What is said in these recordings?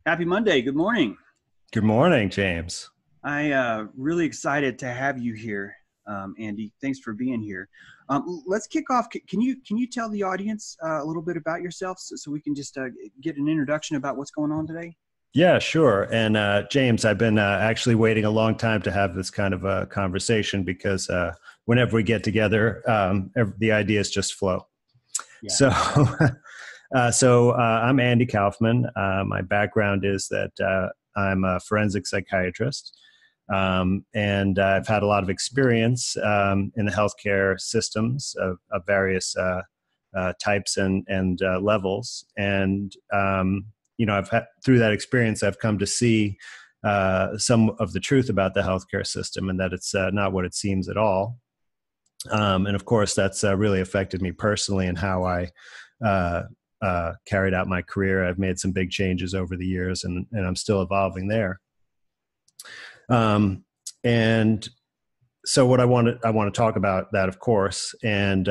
Happy Monday. Good morning. Good morning, James. Really excited to have you here, Andy. Thanks for being here. Let's kick off. Can you tell the audience a little bit about yourself so we can just get an introduction about what's going on today? Yeah, sure. And James, I've been actually waiting a long time to have this kind of a conversation because whenever we get together, the ideas just flow. Yeah. So, I'm Andy Kaufman. My background is that I'm a forensic psychiatrist, and I've had a lot of experience in the healthcare systems of various types and levels. And I've had, through that experience, I've come to see some of the truth about the healthcare system, and that it's not what it seems at all. And of course, that's really affected me personally and how I carried out my career. I've made some big changes over the years, and I'm still evolving there. And so what I want to talk about that, of course, and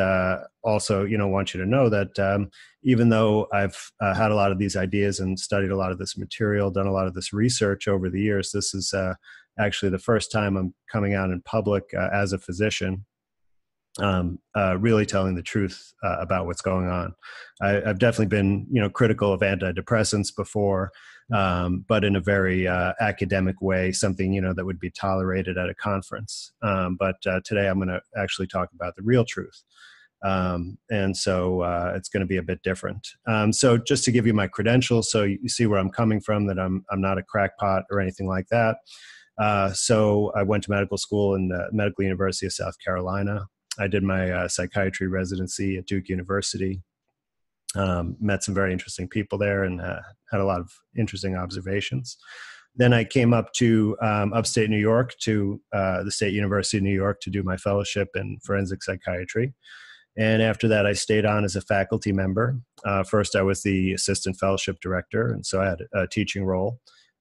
also, want you to know that even though I've had a lot of these ideas and studied a lot of this material, done a lot of this research over the years, this is actually the first time I'm coming out in public as a physician, really telling the truth about what's going on. I've definitely been, critical of antidepressants before, but in a very academic way, something, that would be tolerated at a conference. But today I'm going to actually talk about the real truth. And so it's going to be a bit different. So just to give you my credentials, so you see where I'm coming from, that I'm not a crackpot or anything like that. So I went to medical school in the Medical University of South Carolina. I did my psychiatry residency at Duke University, met some very interesting people there, and had a lot of interesting observations. Then I came up to upstate New York to the State University of New York to do my fellowship in forensic psychiatry. And after that, I stayed on as a faculty member. First, I was the assistant fellowship director, and so I had a teaching role.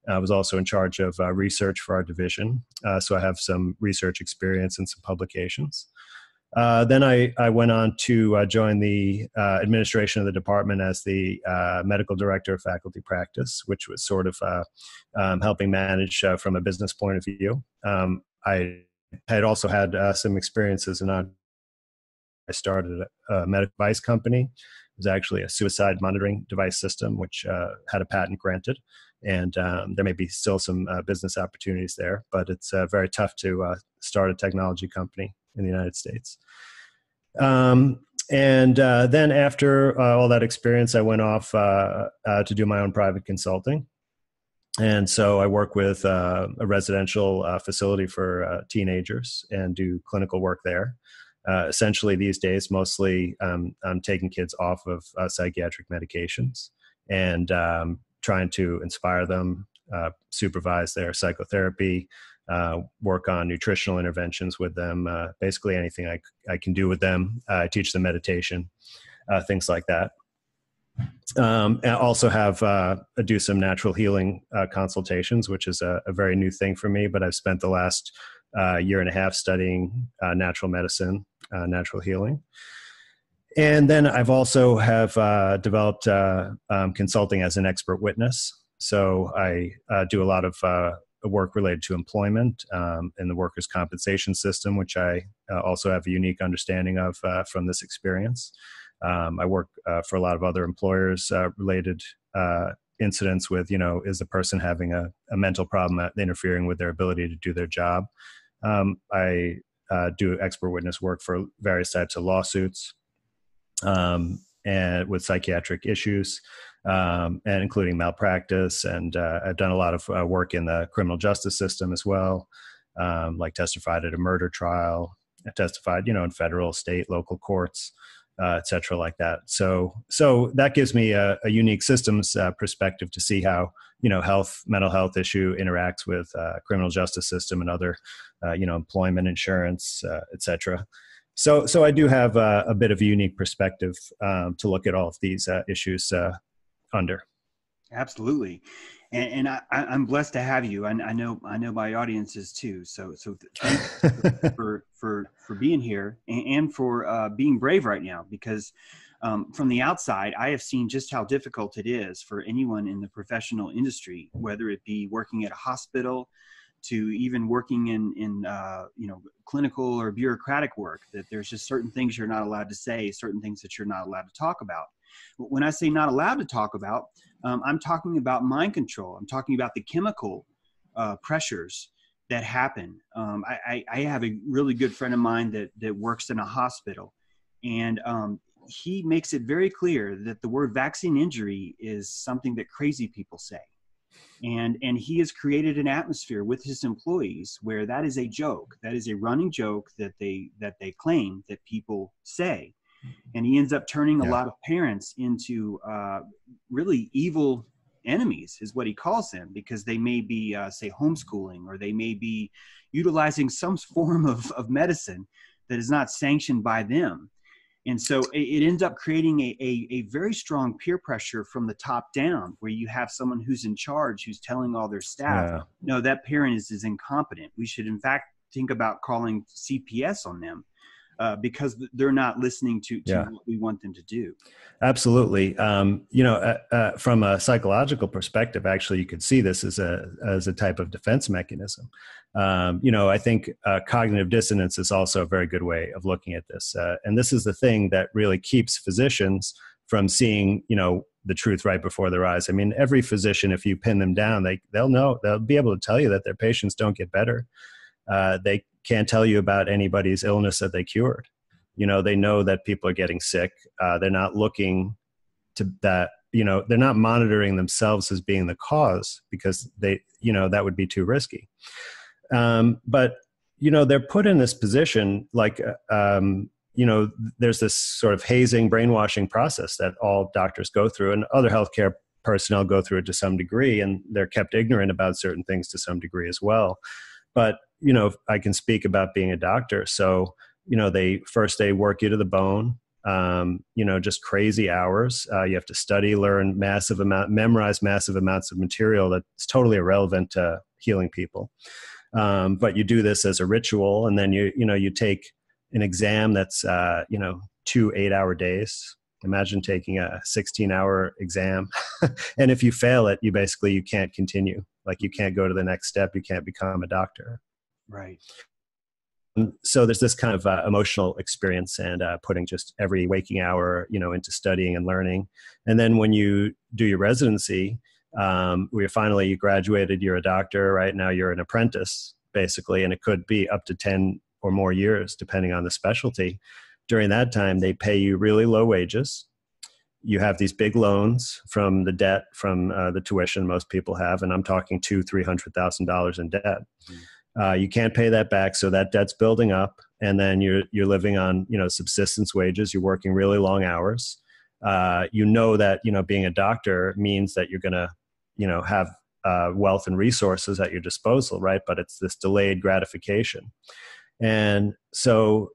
I was also in charge of research for our division, so I have some research experience and some publications. Then I went on to join the administration of the department as the medical director of faculty practice, which was sort of helping manage from a business point of view. I had also had some experiences in I started a medical device company. It was actually a suicide monitoring device system, which had a patent granted. And there may be still some business opportunities there, but it's very tough to start a technology company in the United States. And then after all that experience, I went off to do my own private consulting. And so I work with a residential facility for teenagers and do clinical work there. Essentially, these days, mostly I'm taking kids off of psychiatric medications and trying to inspire them, supervise their psychotherapy, work on nutritional interventions with them, basically anything I can do with them. I teach them meditation, things like that. And I also have do some natural healing consultations, which is a very new thing for me, but I've spent the last year and a half studying natural medicine, natural healing. And then I've also have developed consulting as an expert witness. So I do a lot of work related to employment in the workers' compensation system, which I also have a unique understanding of from this experience. I work for a lot of other employers related incidents with, is the person having a mental problem interfering with their ability to do their job? I do expert witness work for various types of lawsuits and with psychiatric issues, and including malpractice. And I've done a lot of work in the criminal justice system as well, like testified at a murder trial. I testified, in federal, state, local courts, et cetera, like that. So that gives me a unique systems perspective to see how, mental health issue interacts with criminal justice system and other, employment, insurance, et cetera. So I do have a bit of a unique perspective to look at all of these issues under. Absolutely. And I'm blessed to have you. I know my audience is too. So thank you for being here and for being brave right now, because From the outside, I have seen just how difficult it is for anyone in the professional industry, whether it be working at a hospital to even working in clinical or bureaucratic work, that there's just certain things you're not allowed to say, certain things that you're not allowed to talk about. When I say not allowed to talk about, I'm talking about mind control. I'm talking about the chemical pressures that happen. I have a really good friend of mine that works in a hospital, and he makes it very clear that the word vaccine injury is something that crazy people say. And he has created an atmosphere with his employees where that is a joke. That is a running joke that they claim that people say. And he ends up turning a lot of parents into really evil enemies, is what he calls them, because they may be, say, homeschooling, or they may be utilizing some form of medicine that is not sanctioned by them. And so it ends up creating a very strong peer pressure from the top down, where you have someone who's in charge, who's telling all their staff, no, that parent is incompetent. We should, in fact, think about calling CPS on them. Because they're not listening to what we want them to do. Absolutely. From a psychological perspective, actually, you could see this as a type of defense mechanism. I think cognitive dissonance is also a very good way of looking at this. And this is the thing that really keeps physicians from seeing, the truth right before their eyes. I mean, every physician, if you pin them down, they'll be able to tell you that their patients don't get better. They can't tell you about anybody's illness that they cured. They know that people are getting sick. They're not looking to that, they're not monitoring themselves as being the cause, because that would be too risky. But they're put in this position, like, there's this sort of hazing, brainwashing process that all doctors go through, and other healthcare personnel go through it to some degree, and they're kept ignorant about certain things to some degree as well. But, I can speak about being a doctor. So, they work you to the bone, just crazy hours. You have to study, learn memorize massive amounts of material that's totally irrelevant to healing people. But you do this as a ritual, and then you take an exam that's, 2 8-hour days. Imagine taking a 16-hour exam. And if you fail it, you can't continue. Like, you can't go to the next step. You can't become a doctor. Right. So there's this kind of emotional experience, and putting just every waking hour, into studying and learning. And then when you do your residency, where you graduated, you're a doctor. Right now, you're an apprentice, basically, and it could be up to 10 or more years, depending on the specialty. During that time, they pay you really low wages. You have these big loans from the debt, from the tuition most people have, and I'm talking $200,000-$300,000 in debt. Mm-hmm. You can't pay that back, so that debt's building up, and then you're living on subsistence wages. You're working really long hours. That being a doctor means that you're going to have wealth and resources at your disposal, right? But it's this delayed gratification, and so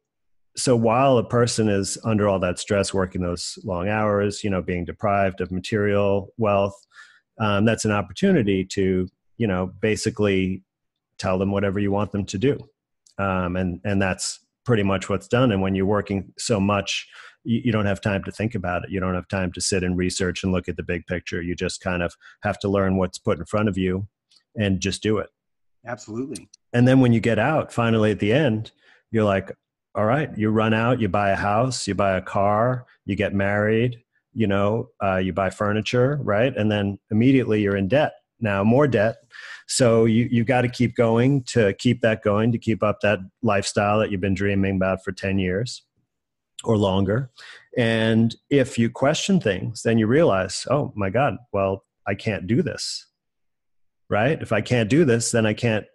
while a person is under all that stress, working those long hours, being deprived of material wealth, that's an opportunity to basically tell them whatever you want them to do. And that's pretty much what's done. And when you're working so much, you don't have time to think about it. You don't have time to sit and research and look at the big picture. You just kind of have to learn what's put in front of you and just do it. Absolutely. And then when you get out, finally at the end, you're like, all right, you run out, you buy a house, you buy a car, you get married, you buy furniture, right? And then immediately you're in debt. Now more debt. So you've got to keep going, to keep up that lifestyle that you've been dreaming about for 10 years or longer. And if you question things, then you realize, oh my God, well, I can't do this, right? If I can't do this, then I can't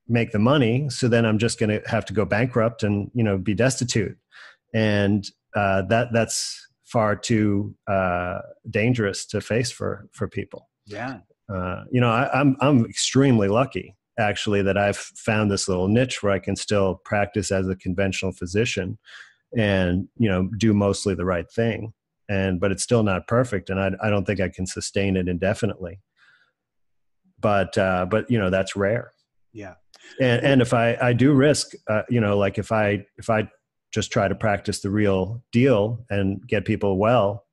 make the money. So then I'm just going to have to go bankrupt and, be destitute. And that's far too dangerous to face for people. Yeah. I'm extremely lucky, actually, that I've found this little niche where I can still practice as a conventional physician and, do mostly the right thing. But it's still not perfect. And I don't think I can sustain it indefinitely. But that's rare. Yeah. And if I do risk, like if I just try to practice the real deal and get people well,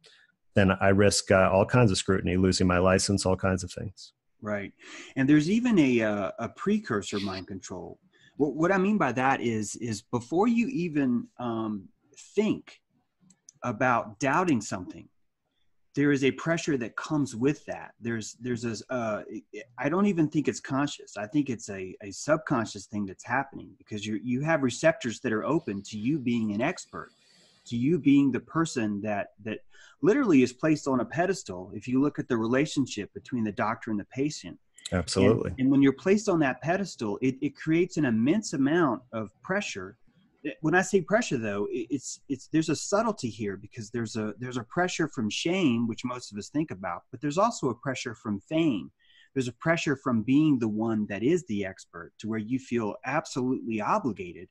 then I risk all kinds of scrutiny, losing my license, all kinds of things. Right. And there's even a precursor mind control. What I mean by that is before you even think about doubting something, there is a pressure that comes with that. There's I don't even think it's conscious. I think it's a subconscious thing that's happening, because you have receptors that are open to you being an expert, to you being the person that literally is placed on a pedestal. If you look at the relationship between the doctor and the patient. Absolutely. And when you're placed on that pedestal, it creates an immense amount of pressure. When I say pressure, though, it's there's a subtlety here, because there's a pressure from shame, which most of us think about, but there's also a pressure from fame. There's a pressure from being the one that is the expert, to where you feel absolutely obligated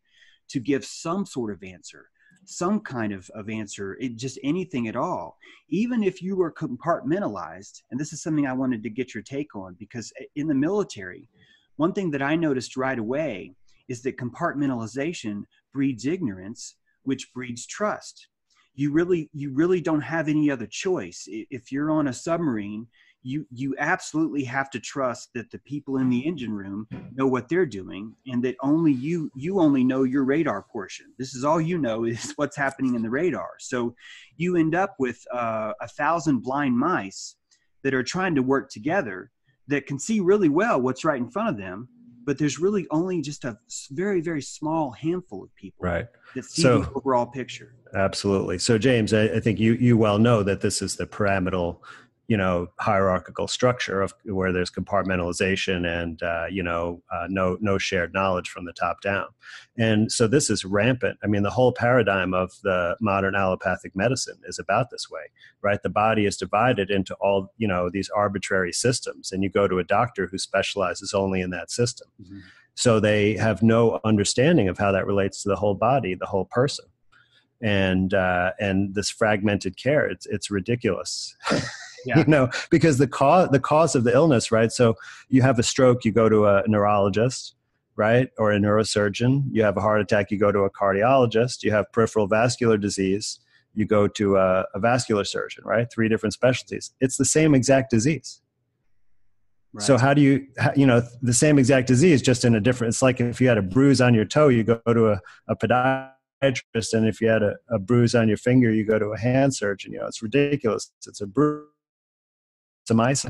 to give some sort of answer, some kind of answer, just anything at all, even if you were compartmentalized. And this is something I wanted to get your take on, because in the military, one thing that I noticed right away is that compartmentalization breeds ignorance, which breeds trust. You really don't have any other choice. If you're on a submarine, you absolutely have to trust that the people in the engine room know what they're doing, and that only you only know your radar portion. This is all you know, is what's happening in the radar. So you end up with 1,000 blind mice that are trying to work together, that can see really well what's right in front of them, but there's really only just a very, very small handful of people that see the overall picture. Absolutely. So James, I think you well know that this is the pyramidal, hierarchical structure of where there's compartmentalization and, no shared knowledge from the top down. And so this is rampant. I mean, the whole paradigm of the modern allopathic medicine is about this way, right? The body is divided into all, these arbitrary systems, and you go to a doctor who specializes only in that system. Mm-hmm. So they have no understanding of how that relates to the whole body, the whole person. And this fragmented care, it's ridiculous. Yeah. Because the cause of the illness, right? So you have a stroke, you go to a neurologist, right? Or a neurosurgeon. You have a heart attack, you go to a cardiologist. You have peripheral vascular disease, you go to a vascular surgeon, right? 3 different specialties. It's the same exact disease. Right. So how do you, the same exact disease, just in a different, it's like if you had a bruise on your toe, you go to a podiatrist, and if you had a bruise on your finger, you go to a hand surgeon. It's ridiculous. It's a bruise. It's a mice.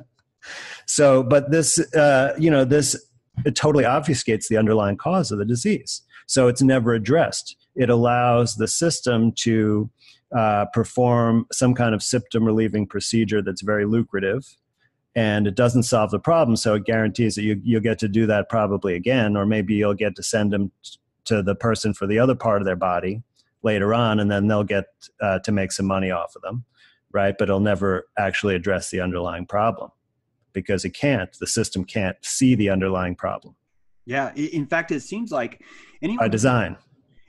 So, but this, it totally obfuscates the underlying cause of the disease. So it's never addressed. It allows the system to perform some kind of symptom relieving procedure that's very lucrative, and it doesn't solve the problem. So it guarantees that you'll get to do that probably again, or maybe you'll get to send them to the person for the other part of their body later on, and then they'll get to make some money off of them. Right, but it'll never actually address the underlying problem, because the system can't see the underlying problem. Yeah, in fact, it seems like by design.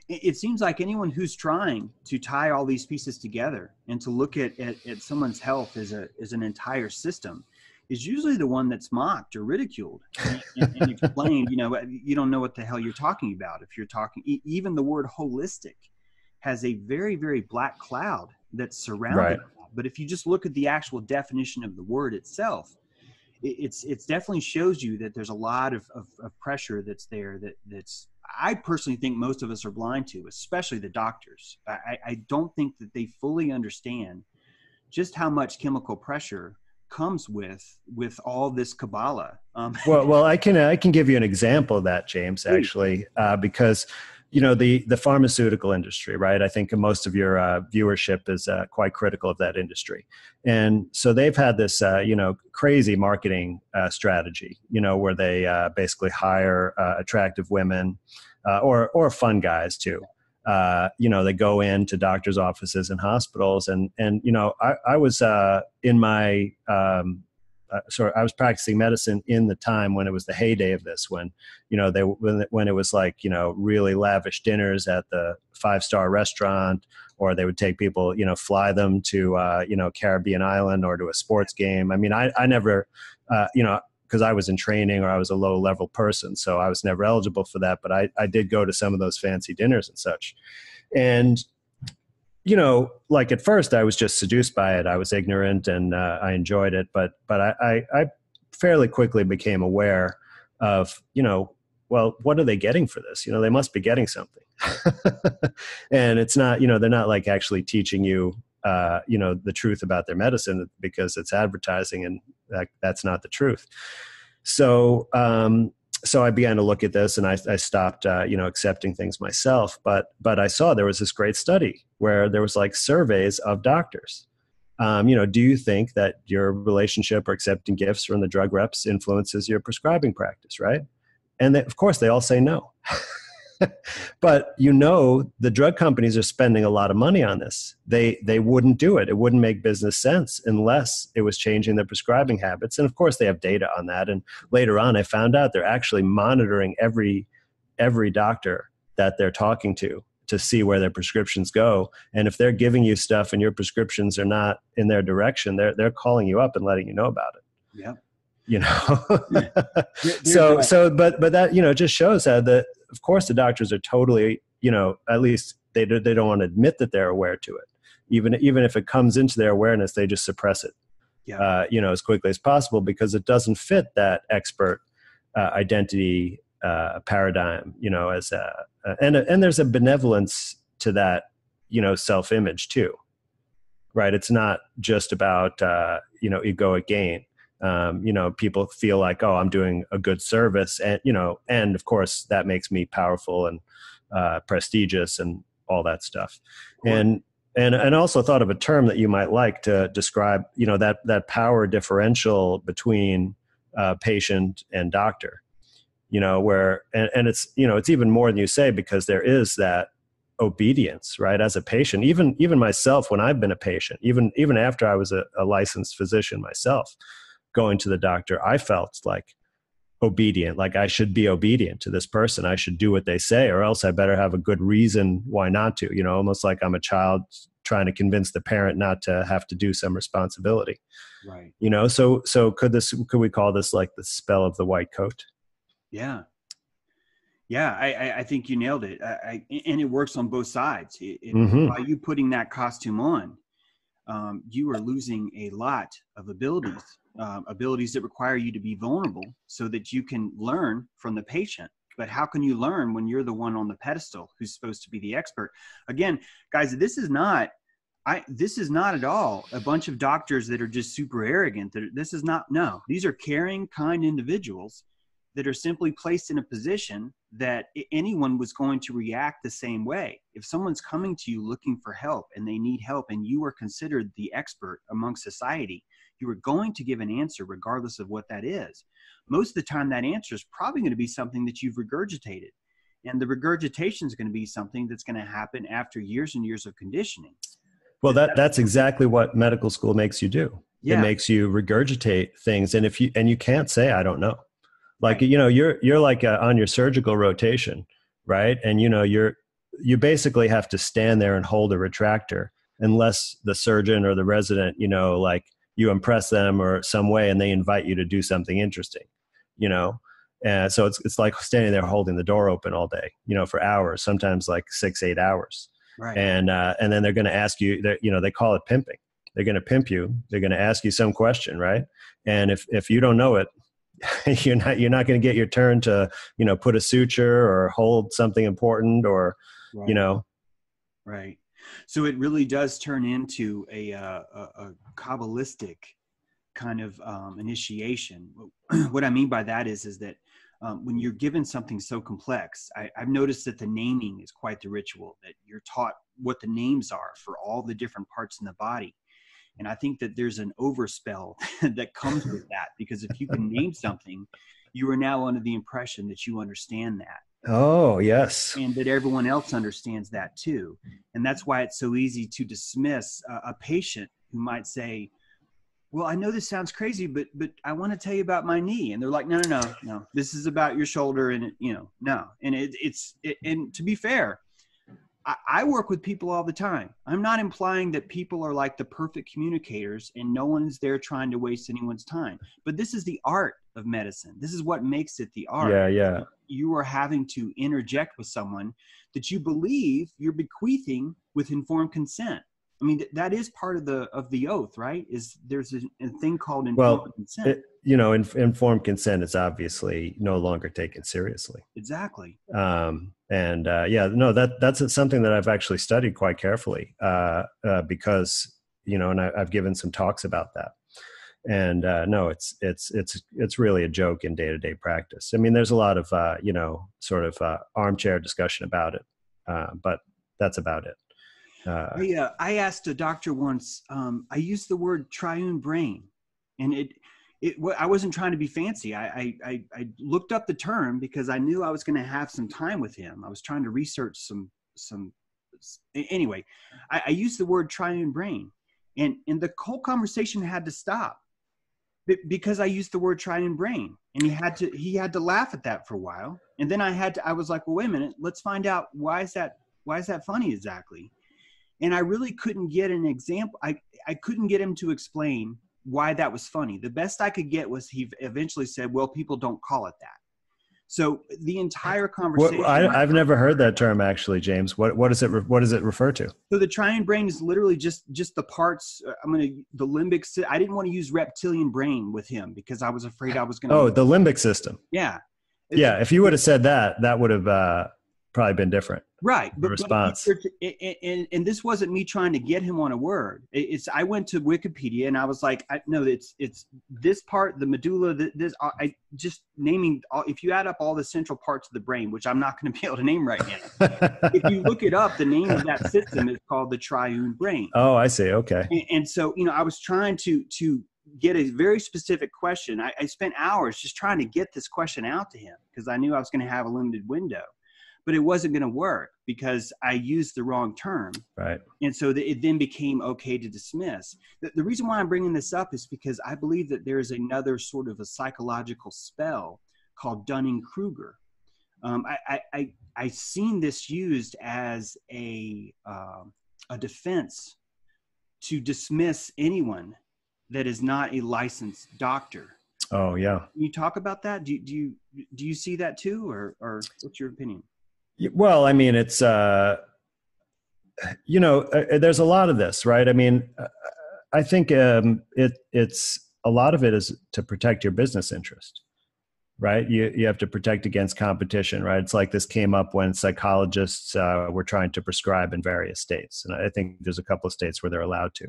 It seems like anyone who's trying to tie all these pieces together and to look at someone's health as an entire system is usually the one that's mocked or ridiculed and explained. You don't know what the hell you're talking about. If you're talking, even the word holistic has a very, very black cloud that's surrounding it. But if you just look at the actual definition of the word itself, it's definitely shows you that there's a lot of pressure that's there that's I personally think most of us are blind to, especially the doctors. I don't think that they fully understand just how much chemical pressure comes with all this Kabbalah. Well, I can give you an example of that, James, actually, because the pharmaceutical industry, right? I think most of your viewership is quite critical of that industry. And so they've had this, crazy marketing strategy, where they basically hire attractive women or fun guys too. They go into doctors' offices and hospitals. And I was in my I was practicing medicine in the time when it was the heyday of this, when it was like, really lavish dinners at the 5-star restaurant, or they would take people, fly them to, Caribbean island or to a sports game. I mean, I never, because I was in training or I was a low level person, so I was never eligible for that. But I did go to some of those fancy dinners and such. And, like at first I was just seduced by it. I was ignorant and I enjoyed it, but I fairly quickly became aware of, well, what are they getting for this? They must be getting something. And it's not, they're not like actually teaching you, the truth about their medicine, because it's advertising, and that's not the truth. So, so I began to look at this, and I stopped, accepting things myself. But I saw there was this great study where there was like surveys of doctors. Do you think that your relationship or accepting gifts from the drug reps influences your prescribing practice, right? And of course, they all say no. But the drug companies are spending a lot of money on this. They wouldn't do it. It wouldn't make business sense unless it was changing their prescribing habits. And of course, they have data on that. And later on, I found out they're actually monitoring every doctor that they're talking to see where their prescriptions go. And if they're giving you stuff and your prescriptions are not in their direction, they're calling you up and letting you know about it. Yeah. But that, just shows how that, of course, the doctors are totally, at least they don't want to admit that they're aware to it. Even if it comes into their awareness, they just suppress it, as quickly as possible, because it doesn't fit that expert identity paradigm, and there's a benevolence to that, self-image too, right? It's not just about, egoic gain. People feel like, oh, I'm doing a good service, and and of course that makes me powerful and prestigious and all that stuff. Cool. And also thought of a term that you might like to describe, that power differential between patient and doctor. Where and it's it's even more than you say, because there is that obedience, right? As a patient, even myself, when I've been a patient, even after I was a licensed physician myself, going to the doctor, I felt like obedient, like I should be obedient to this person. I should do what they say, or else I better have a good reason why not to, almost like I'm a child trying to convince the parent not to have to do some responsibility. Right. So could we call this like the spell of the white coat? Yeah. Yeah. I think you nailed it. And it works on both sides. By you putting that costume on, you are losing a lot of abilities that require you to be vulnerable so that you can learn from the patient. But how can you learn when you're the one on the pedestal who's supposed to be the expert? Again, guys, this is not at all a bunch of doctors that are just super arrogant. No, these are caring, kind individuals that are simply placed in a position that anyone was going to react the same way. If someone's coming to you looking for help and they need help, and you are considered the expert among society, you are going to give an answer regardless of what that is. Most of the time, that answer is probably going to be something that you've regurgitated. And the regurgitation is going to be something that's going to happen after years and years of conditioning. Well, that's exactly what medical school makes you do. Yeah. It makes you regurgitate things. And you can't say, I don't know. Like, right. You're like on your surgical rotation, right? And, you basically have to stand there and hold a retractor unless the surgeon or the resident, like you impress them or some way and they invite you to do something interesting, And so it's like standing there holding the door open all day, for hours, sometimes like 6-8 hours. Right. And then they're going to ask you, they call it pimping. They're going to pimp you. They're going to ask you some question, right? And if you don't know it, you're not going to get your turn to, put a suture or hold something important or, right. Right. So it really does turn into a Kabbalistic kind of initiation. What I mean by that is that when you're given something so complex, I've noticed that the naming is quite the ritual, that you're taught what the names are for all the different parts in the body. And I think that there's an overspell that comes with that, because if you can name something, you are now under the impression that you understand that. Oh, yes. And that everyone else understands that too. And that's why it's so easy to dismiss a patient who might say, well, I know this sounds crazy, but I want to tell you about my knee. And they're like, no, this is about your shoulder. And no. And and to be fair, I work with people all the time. I'm not implying that people are like the perfect communicators and no one's there trying to waste anyone's time. But this is the art of medicine. This is what makes it the art. Yeah, yeah. You are having to interject with someone that you believe you're bequeathing with informed consent. I mean, that is part of the oath, right? Is there's a thing called informed consent. Informed consent is obviously no longer taken seriously. Exactly. That's something that I've actually studied quite carefully because, and I've given some talks about that. And no, it's really a joke in day-to-day practice. I mean, there's a lot of, armchair discussion about it, but that's about it. I asked a doctor once, I used the word triune brain, and I wasn't trying to be fancy. I looked up the term because I knew I was going to have some time with him. I was trying to research anyway, I used the word triune brain, and the whole conversation had to stop because I used the word triune brain, and he had to laugh at that for a while. And then I was like, well, wait a minute, let's find out why is that funny exactly? And I really couldn't get an example. I couldn't get him to explain why that was funny. The best I could get was he eventually said, well, people don't call it that. So the entire conversation. I've never heard that term actually, James. What does it refer to? So the triune brain is literally just the parts. The limbic. I didn't want to use reptilian brain with him because I was afraid I was going to. Oh, the limbic system. Yeah. Yeah. If you would have said that would have probably been different. Right. The response. And this wasn't me trying to get him on a word. I went to Wikipedia and I was like, no, it's this part, the medulla, I just naming, if you add up all the central parts of the brain, which I'm not going to be able to name right now. If you look it up, the name of that system is called the triune brain. Oh, I see. Okay. And so, I was trying to get a very specific question. I spent hours just trying to get this question out to him because I knew I was going to have a limited window. But it wasn't going to work because I used the wrong term. Right. And so it then became okay to dismiss. The reason why I'm bringing this up is because I believe that there is another sort of a psychological spell called Dunning-Kruger. I've seen this used as a defense to dismiss anyone that is not a licensed doctor. Oh, yeah. Can you talk about that? Do you see that too, or what's your opinion? Well, I mean, it's, there's a lot of this, right? I mean, I think it's a lot of it is to protect your business interest, right? You have to protect against competition, right? It's like this came up when psychologists were trying to prescribe in various states. And I think there's a couple of states where they're allowed to,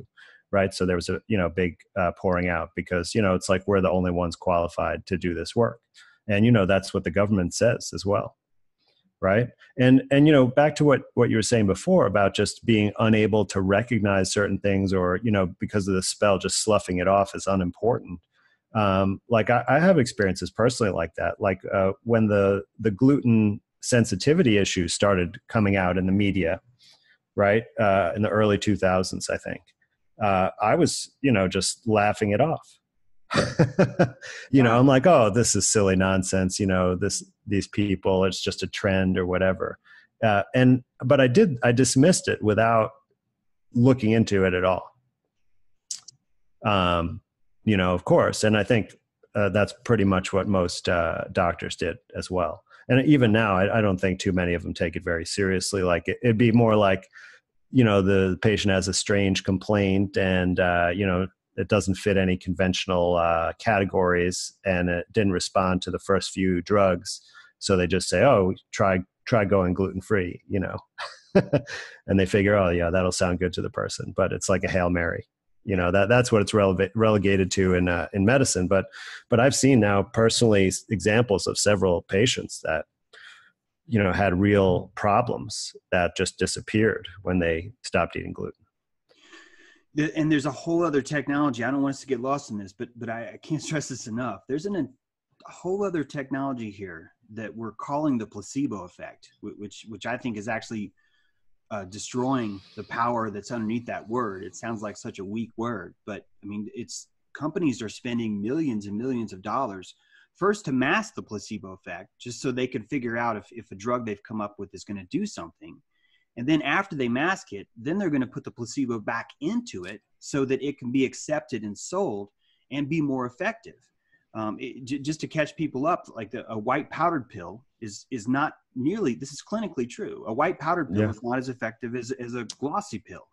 right? So there was a, big pouring out because, it's like we're the only ones qualified to do this work. And, that's what the government says as well. Right. And back to what you were saying before about just being unable to recognize certain things or, because of the spell, just sloughing it off as unimportant. Like I have experiences personally like that. Like when the gluten sensitivity issues started coming out in the media, right. In the early 2000s, I think I was, just laughing it off. I'm like, oh, this is silly nonsense. These people, it's just a trend or whatever. But I dismissed it without looking into it at all. Of course. And I think that's pretty much what most doctors did as well. And even now, I don't think too many of them take it very seriously. Like it'd be more like, the patient has a strange complaint and, it doesn't fit any conventional categories and it didn't respond to the first few drugs. So they just say, oh, try going gluten-free, and they figure, oh yeah, that'll sound good to the person. But it's like a Hail Mary, that's what it's relegated to in medicine. But I've seen now personally examples of several patients that, had real problems that just disappeared when they stopped eating gluten. And there's a whole other technology. I don't want us to get lost in this, but I can't stress this enough. There's a whole other technology here that we're calling the placebo effect, which I think is actually destroying the power that's underneath that word. It sounds like such a weak word, but I mean, companies are spending millions and millions of dollars first to mask the placebo effect, just so they can figure out if a drug they've come up with is going to do something. And then after they mask it, then they're going to put the placebo back into it so that it can be accepted and sold and be more effective. Just to catch people up, like a white powdered pill is not nearly, this is clinically true. A white powdered pill is not as effective as a glossy pill.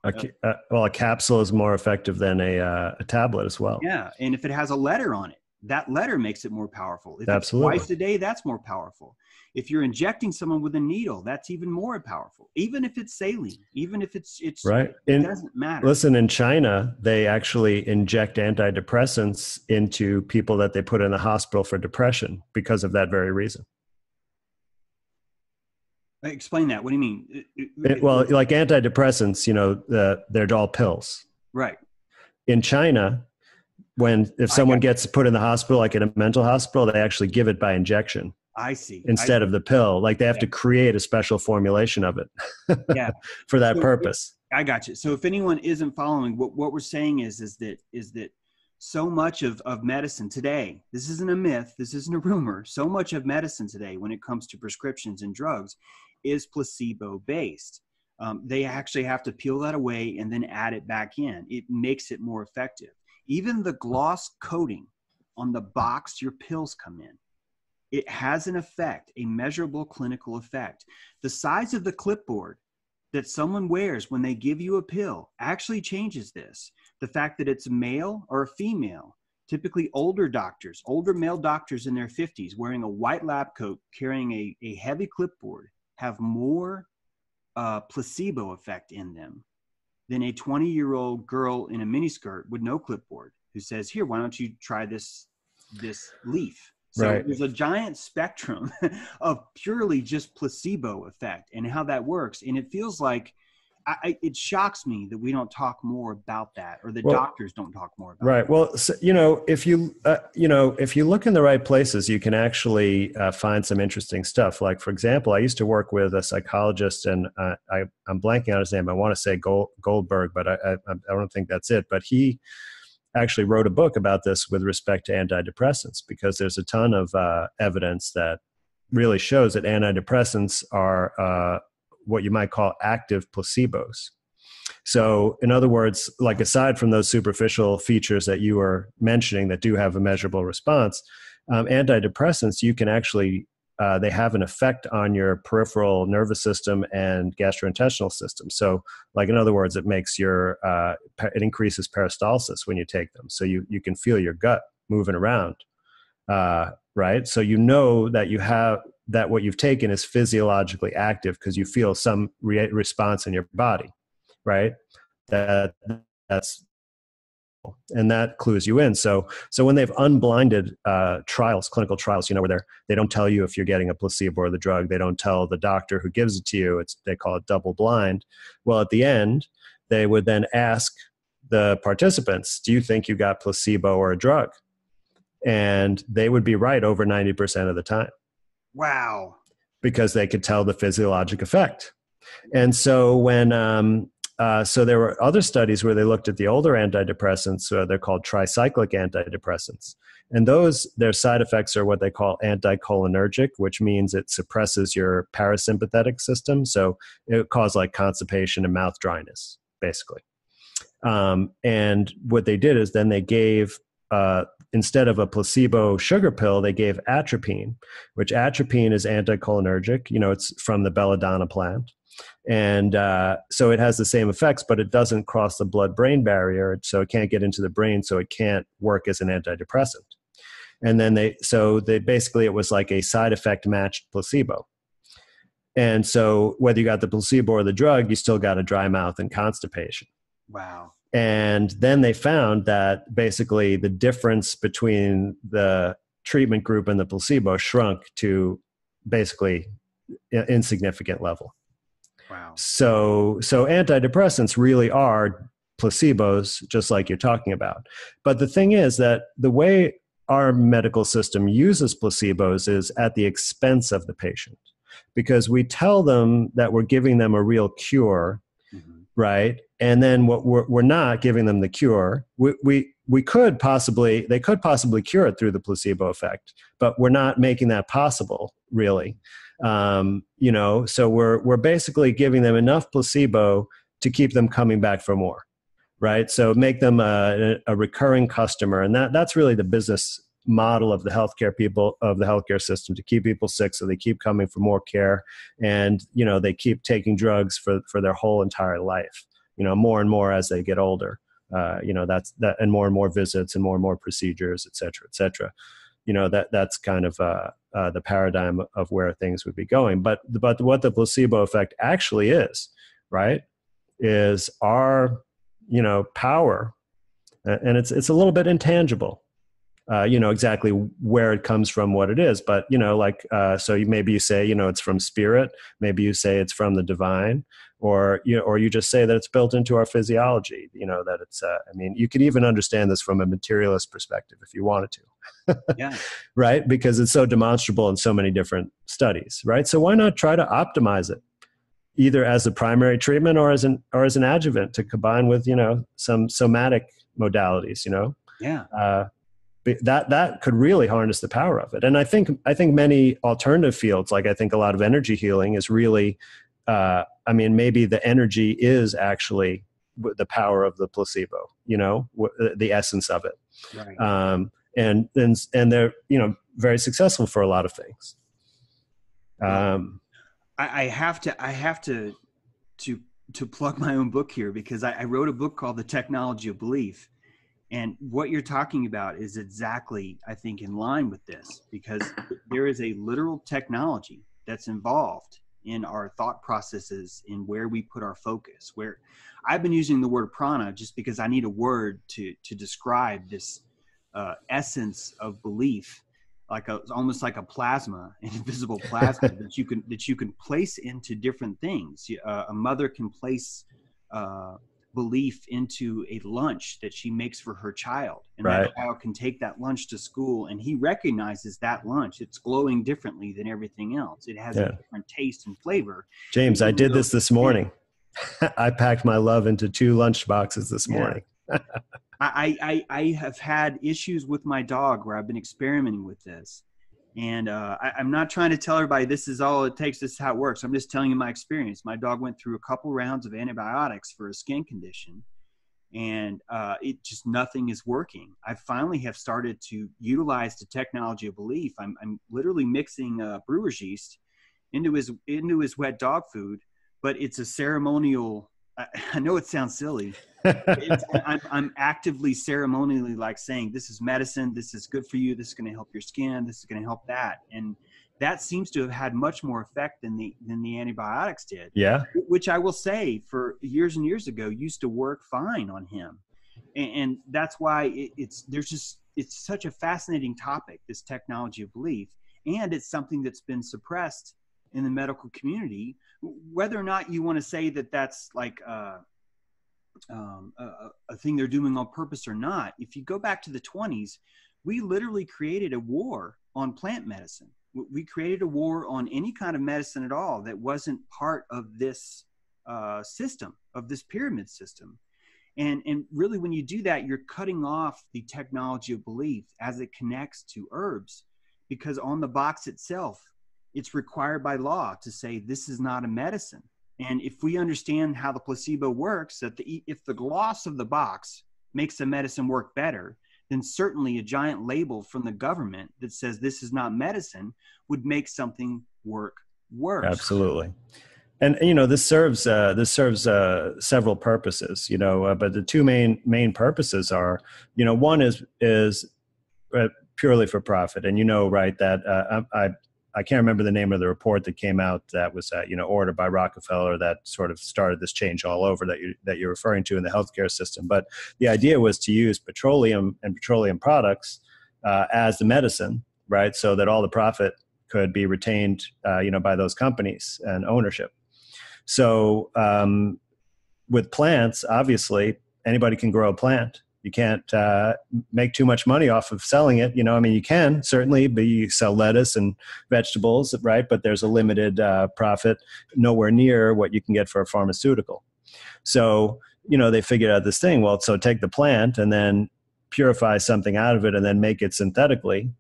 Well, a capsule is more effective than a tablet as well. Yeah. And if it has a letter on it, that letter makes it more powerful. If Absolutely. It's twice a day, that's more powerful. If you're injecting someone with a needle, that's even more powerful. Even if it's saline, even if it's right. It doesn't matter. Listen, in China, they actually inject antidepressants into people that they put in the hospital for depression because of that very reason. Explain that. What do you mean? Well, like antidepressants, they're all pills. Right. In China, if someone gets put in the hospital, like in a mental hospital, they actually give it by injection. I see. Instead of the pill. Like they have to create a special formulation of it for that purpose. I got you. So if anyone isn't following, what we're saying is that so much of medicine today, this isn't a myth, this isn't a rumor, so much of medicine today when it comes to prescriptions and drugs is placebo based. They actually have to peel that away and then add it back in. It makes it more effective. Even the gloss coating on the box your pills come in, it has an effect, a measurable clinical effect. The size of the clipboard that someone wears when they give you a pill actually changes this. The fact that it's a male or a female, typically older male doctors in their 50s wearing a white lab coat, carrying a heavy clipboard, have more placebo effect in them than a 20-year-old girl in a miniskirt with no clipboard who says, here, why don't you try this leaf? So there's a giant spectrum of purely just placebo effect and how that works. And it feels like it shocks me that we don't talk more about that, or the doctors don't talk more about that. Well, so, if you look in the right places, you can actually find some interesting stuff. Like, for example, I used to work with a psychologist, and I'm blanking on his name. I want to say Goldberg, but I don't think that's it. But he actually wrote a book about this with respect to antidepressants, because there's a ton of evidence that really shows that antidepressants are what you might call active placebos. So in other words, like aside from those superficial features that you were mentioning that do have a measurable response, antidepressants, you can actually, they have an effect on your peripheral nervous system and gastrointestinal system. So like, in other words, it makes it increases peristalsis when you take them. So you can feel your gut moving around, right? So that what you've taken is physiologically active because you feel some response in your body, right? And that clues you in. So when they've unblinded clinical trials, where they don't tell you if you're getting a placebo or the drug, they don't tell the doctor who gives it to you. They call it double blind. Well, at the end, they would then ask the participants, do you think you got placebo or a drug? And they would be right over 90% of the time. Wow. Because they could tell the physiologic effect. And so so there were other studies where they looked at the older antidepressants. They're called tricyclic antidepressants. And their side effects are what they call anticholinergic, which means it suppresses your parasympathetic system. So it causes like constipation and mouth dryness, basically. And what they did is then they gave, instead of a placebo sugar pill, they gave atropine, which atropine is anticholinergic. It's from the belladonna plant. And so it has the same effects, but it doesn't cross the blood-brain barrier, so it can't get into the brain, so it can't work as an antidepressant. And then they basically, it was like a side effect matched placebo. And so whether you got the placebo or the drug, you still got a dry mouth and constipation. Wow. And then they found that basically the difference between the treatment group and the placebo shrunk to basically an insignificant level. Wow. So antidepressants really are placebos, just like you're talking about. But the thing is that the way our medical system uses placebos is at the expense of the patient, because we tell them that we're giving them a real cure, right? And then what we're not giving them the cure. They could possibly cure it through the placebo effect, but we're not making that possible, really. You know, so we're basically giving them enough placebo to keep them coming back for more, right? So make them a recurring customer, and that's really the business model of the healthcare system, to keep people sick so they keep coming for more care, and you know, they keep taking drugs for their whole entire life, you know, more and more as they get older. You know, and more visits and more procedures, et cetera, et cetera. You know, that's kind of the paradigm of where things would be going. But what the placebo effect actually is, right, is our, you know, power, and it's a little bit intangible. You know, exactly where it comes from, what it is, but you know, like so maybe you say, you know, it's from spirit, maybe you say it's from the divine, or you just say that it's built into our physiology. You know, that it's I mean, you could even understand this from a materialist perspective if you wanted to. Yeah. Right, because it's so demonstrable in so many different studies, right? So why not try to optimize it, either as a primary treatment or as an adjuvant to combine with, you know, some somatic modalities, you know? Yeah. That could really harness the power of it. And I think many alternative fields, like I think a lot of energy healing is really, I mean, maybe the energy is actually the power of the placebo, you know, the essence of it. Right. And they're, you know, very successful for a lot of things. I have to plug my own book here, because I wrote a book called The Technology of Belief. And what you're talking about is exactly, I think, in line with this, because there is a literal technology that's involved in our thought processes, in where we put our focus. Where I've been using the word prana just because I need a word to describe this essence of belief, almost like a plasma, an invisible plasma that you can place into different things. A mother can place belief into a lunch that she makes for her child, and Right. that child can take that lunch to school, and he recognizes that lunch. It's glowing differently than everything else. It has a different taste and flavor. James, I did this morning. I packed my love into 2 lunch boxes this morning. I have had issues with my dog where I've been experimenting with this. And I'm not trying to tell everybody this is all it takes, this is how it works. I'm just telling you my experience. My dog went through a couple rounds of antibiotics for a skin condition, and it just, nothing is working. I finally have started to utilize the technology of belief. I'm literally mixing brewer's yeast into his wet dog food, but it's a ceremonial. I know it sounds silly. I'm actively ceremonially like saying, this is medicine, this is good for you, this is going to help your skin, this is going to help that. And that seems to have had much more effect than the antibiotics did. Yeah. Which I will say, for years and years ago, used to work fine on him. And that's why it's such a fascinating topic, this technology of belief. And it's something that's been suppressed in the medical community, whether or not you want to say that that's like a thing they're doing on purpose or not. If you go back to the 20s, we literally created a war on plant medicine. We created a war on any kind of medicine at all that wasn't part of this system, of this pyramid system. And really, when you do that, you're cutting off the technology of belief as it connects to herbs, because on the box itself, it's required by law to say this is not a medicine. And if we understand how the placebo works, that if the gloss of the box makes the medicine work better, then certainly a giant label from the government that says this is not medicine would make something work worse. Absolutely. And you know, this serves several purposes. You know, but the 2 main purposes are, you know, one is purely for profit, and you know, right, that I can't remember the name of the report that came out that was you know, ordered by Rockefeller, that sort of started this change all over that you're referring to in the healthcare system. But the idea was to use petroleum and petroleum products as the medicine, right? So that all the profit could be retained, you know, by those companies and ownership. So with plants, obviously, anybody can grow a plant. You can't make too much money off of selling it. You know, I mean, you can certainly, but you sell lettuce and vegetables, right? But there's a limited profit, nowhere near what you can get for a pharmaceutical. So, you know, they figured out this thing. Well, so take the plant and then purify something out of it and then make it synthetically.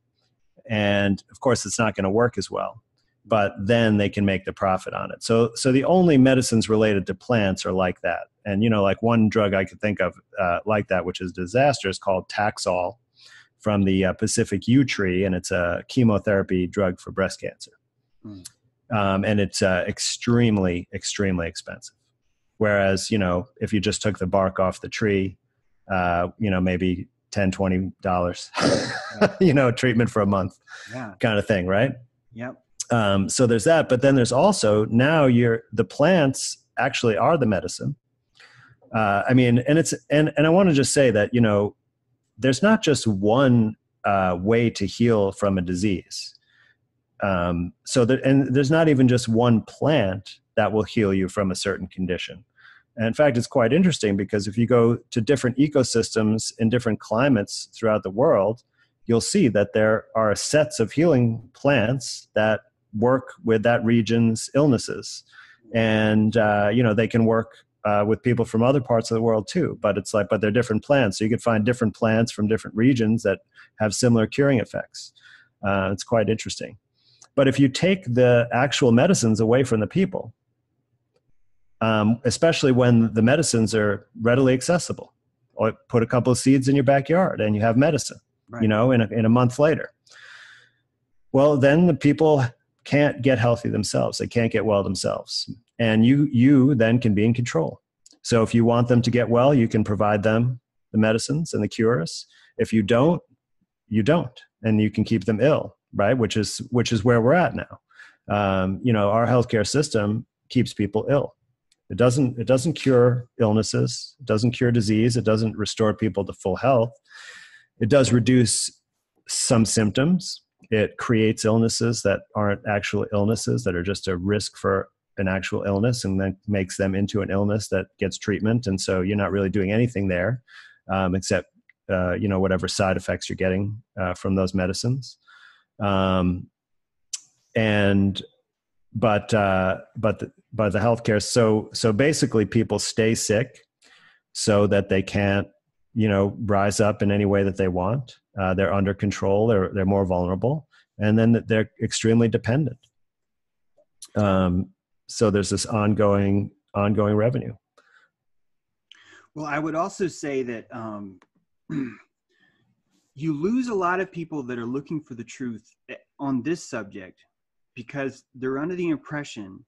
And of course, it's not going to work as well. but then they can make the profit on it. So the only medicines related to plants are like that. And, like one drug I could think of like that, which is disaster, is called Taxol from the Pacific yew tree. And it's a chemotherapy drug for breast cancer. Mm. And it's extremely, extremely expensive. Whereas, if you just took the bark off the tree, maybe $10, $20, treatment for a month kind of thing, right? Yep. So there's that, but then there's also now the plants actually are the medicine. And I want to just say that, there's not just one way to heal from a disease. And there's not even just one plant that will heal you from a certain condition. And in fact, it's quite interesting because if you go to different ecosystems in different climates throughout the world, you'll see that there are sets of healing plants that work with that region's illnesses. And, they can work with people from other parts of the world too, but they're different plants. So you could find different plants from different regions that have similar curing effects. It's quite interesting. But if you take the actual medicines away from the people, especially when the medicines are readily accessible, or put a couple of seeds in your backyard and you have medicine, right, in a month later. Well, then the people can't get healthy themselves. They can't get well themselves. And you then can be in control. So if you want them to get well, you can provide them the medicines and the cures. If you don't, you don't. And you can keep them ill, right? Which is where we're at now. Our healthcare system keeps people ill. It doesn't cure illnesses. It doesn't cure disease. It doesn't restore people to full health. It does reduce some symptoms. It creates illnesses that aren't actual illnesses, that are just a risk for an actual illness, and then makes them into an illness that gets treatment. And so you're not really doing anything there, except, whatever side effects you're getting from those medicines. But the healthcare. So basically people stay sick so that they can't, rise up in any way that they want. They're under control. They're more vulnerable, and then they're extremely dependent. So there's this ongoing revenue. Well, I would also say that you lose a lot of people that are looking for the truth on this subject, because they're under the impression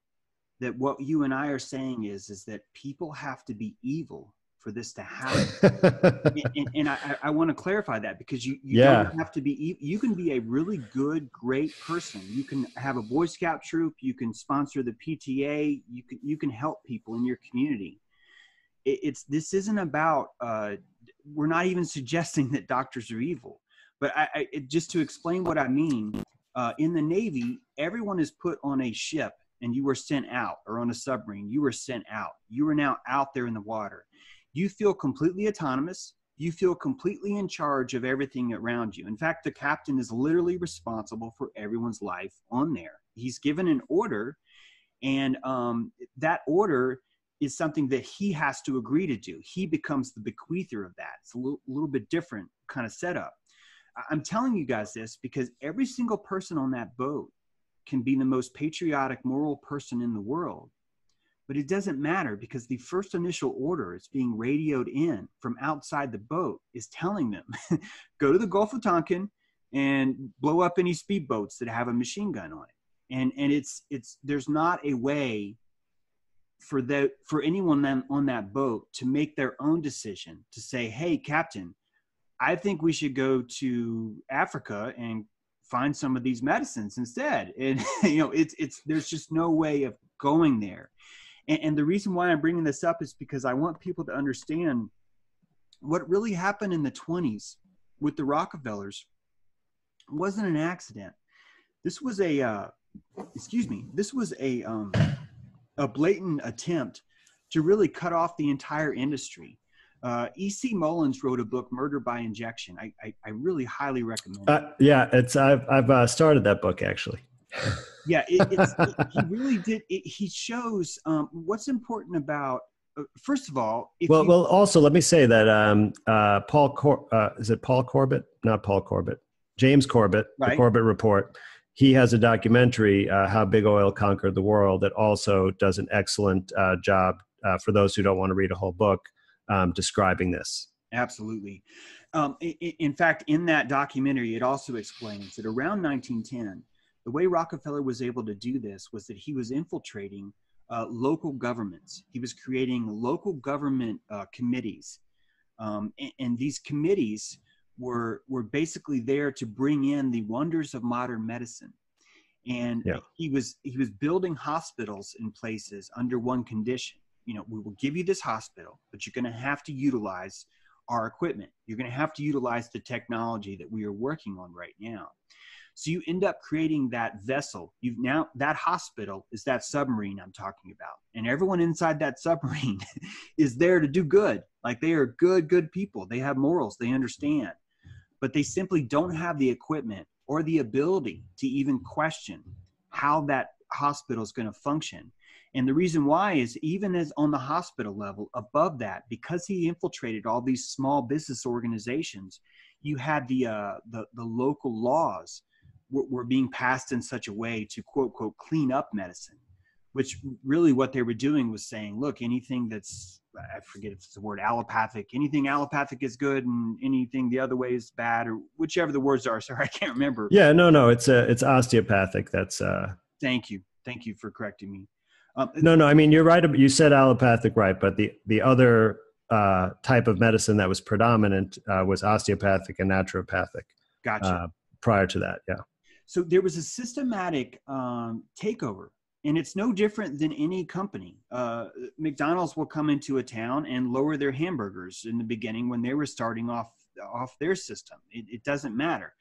that what you and I are saying is that people have to be evil for this to happen. and I want to clarify that, because you don't have to be, you can be a really good, great person. You can have a Boy Scout troop. You can sponsor the PTA. You can help people in your community. This isn't about, we're not even suggesting that doctors are evil, but just to explain what I mean, in the Navy, everyone is put on a ship and you were sent out, or on a submarine, you were sent out. You are now out there in the water. You feel completely autonomous. You feel completely in charge of everything around you. In fact, the captain is literally responsible for everyone's life on there. He's given an order, and that order is something that he has to agree to do. He becomes the bequeather of that. It's a little bit different kind of setup. I'm telling you guys this because every single person on that boat can be the most patriotic, moral person in the world. But it doesn't matter, because the first initial order is being radioed in from outside the boat is telling them, go to the Gulf of Tonkin and blow up any speedboats that have a machine gun on it. And there's not a way for anyone on that boat to make their own decision to say, hey, Captain, I think we should go to Africa and find some of these medicines instead. And, there's just no way of going there. And the reason why I'm bringing this up is because I want people to understand what really happened in the 1920s with the Rockefellers wasn't an accident. This was a blatant attempt to really cut off the entire industry. E.C. Mullins wrote a book, Murder by Injection. I really highly recommend it. I've started that book, actually. Yeah, he really did. He shows what's important about, first of all. Also, let me say that is it Paul Corbett? Not Paul Corbett. James Corbett, right. The Corbett Report. he has a documentary, How Big Oil Conquered the World, that also does an excellent job for those who don't want to read a whole book describing this. Absolutely. In fact, in that documentary, it also explains that around 1910, the way Rockefeller was able to do this was that he was infiltrating local governments. He was creating local government committees. And these committees were basically there to bring in the wonders of modern medicine. And he was building hospitals in places under one condition. You know, we will give you this hospital, but you're going to have to utilize our equipment. You're going to have to utilize the technology that we are working on right now. So you end up creating that vessel. That hospital is that submarine I'm talking about. And everyone inside that submarine is there to do good. Like, they are good people. They have morals. They understand. But they simply don't have the equipment or the ability to even question how that hospital is going to function. And the reason why is, even as on the hospital level above that, because he infiltrated all these small business organizations, you had the local laws were being passed in such a way to quote clean up medicine, which really what they were doing was saying, look, anything that's, I forget if it's the word allopathic, anything allopathic is good and anything the other way is bad, or whichever the words are. Sorry, I can't remember. Yeah, no, it's osteopathic. That's Thank you for correcting me. No, I mean, you're right. You said allopathic, right? But the other type of medicine that was predominant was osteopathic and naturopathic. Gotcha. Prior to that, yeah. So there was a systematic takeover, and it's no different than any company. McDonald's will come into a town and lower their hamburgers in the beginning when they were starting off their system. It doesn't matter.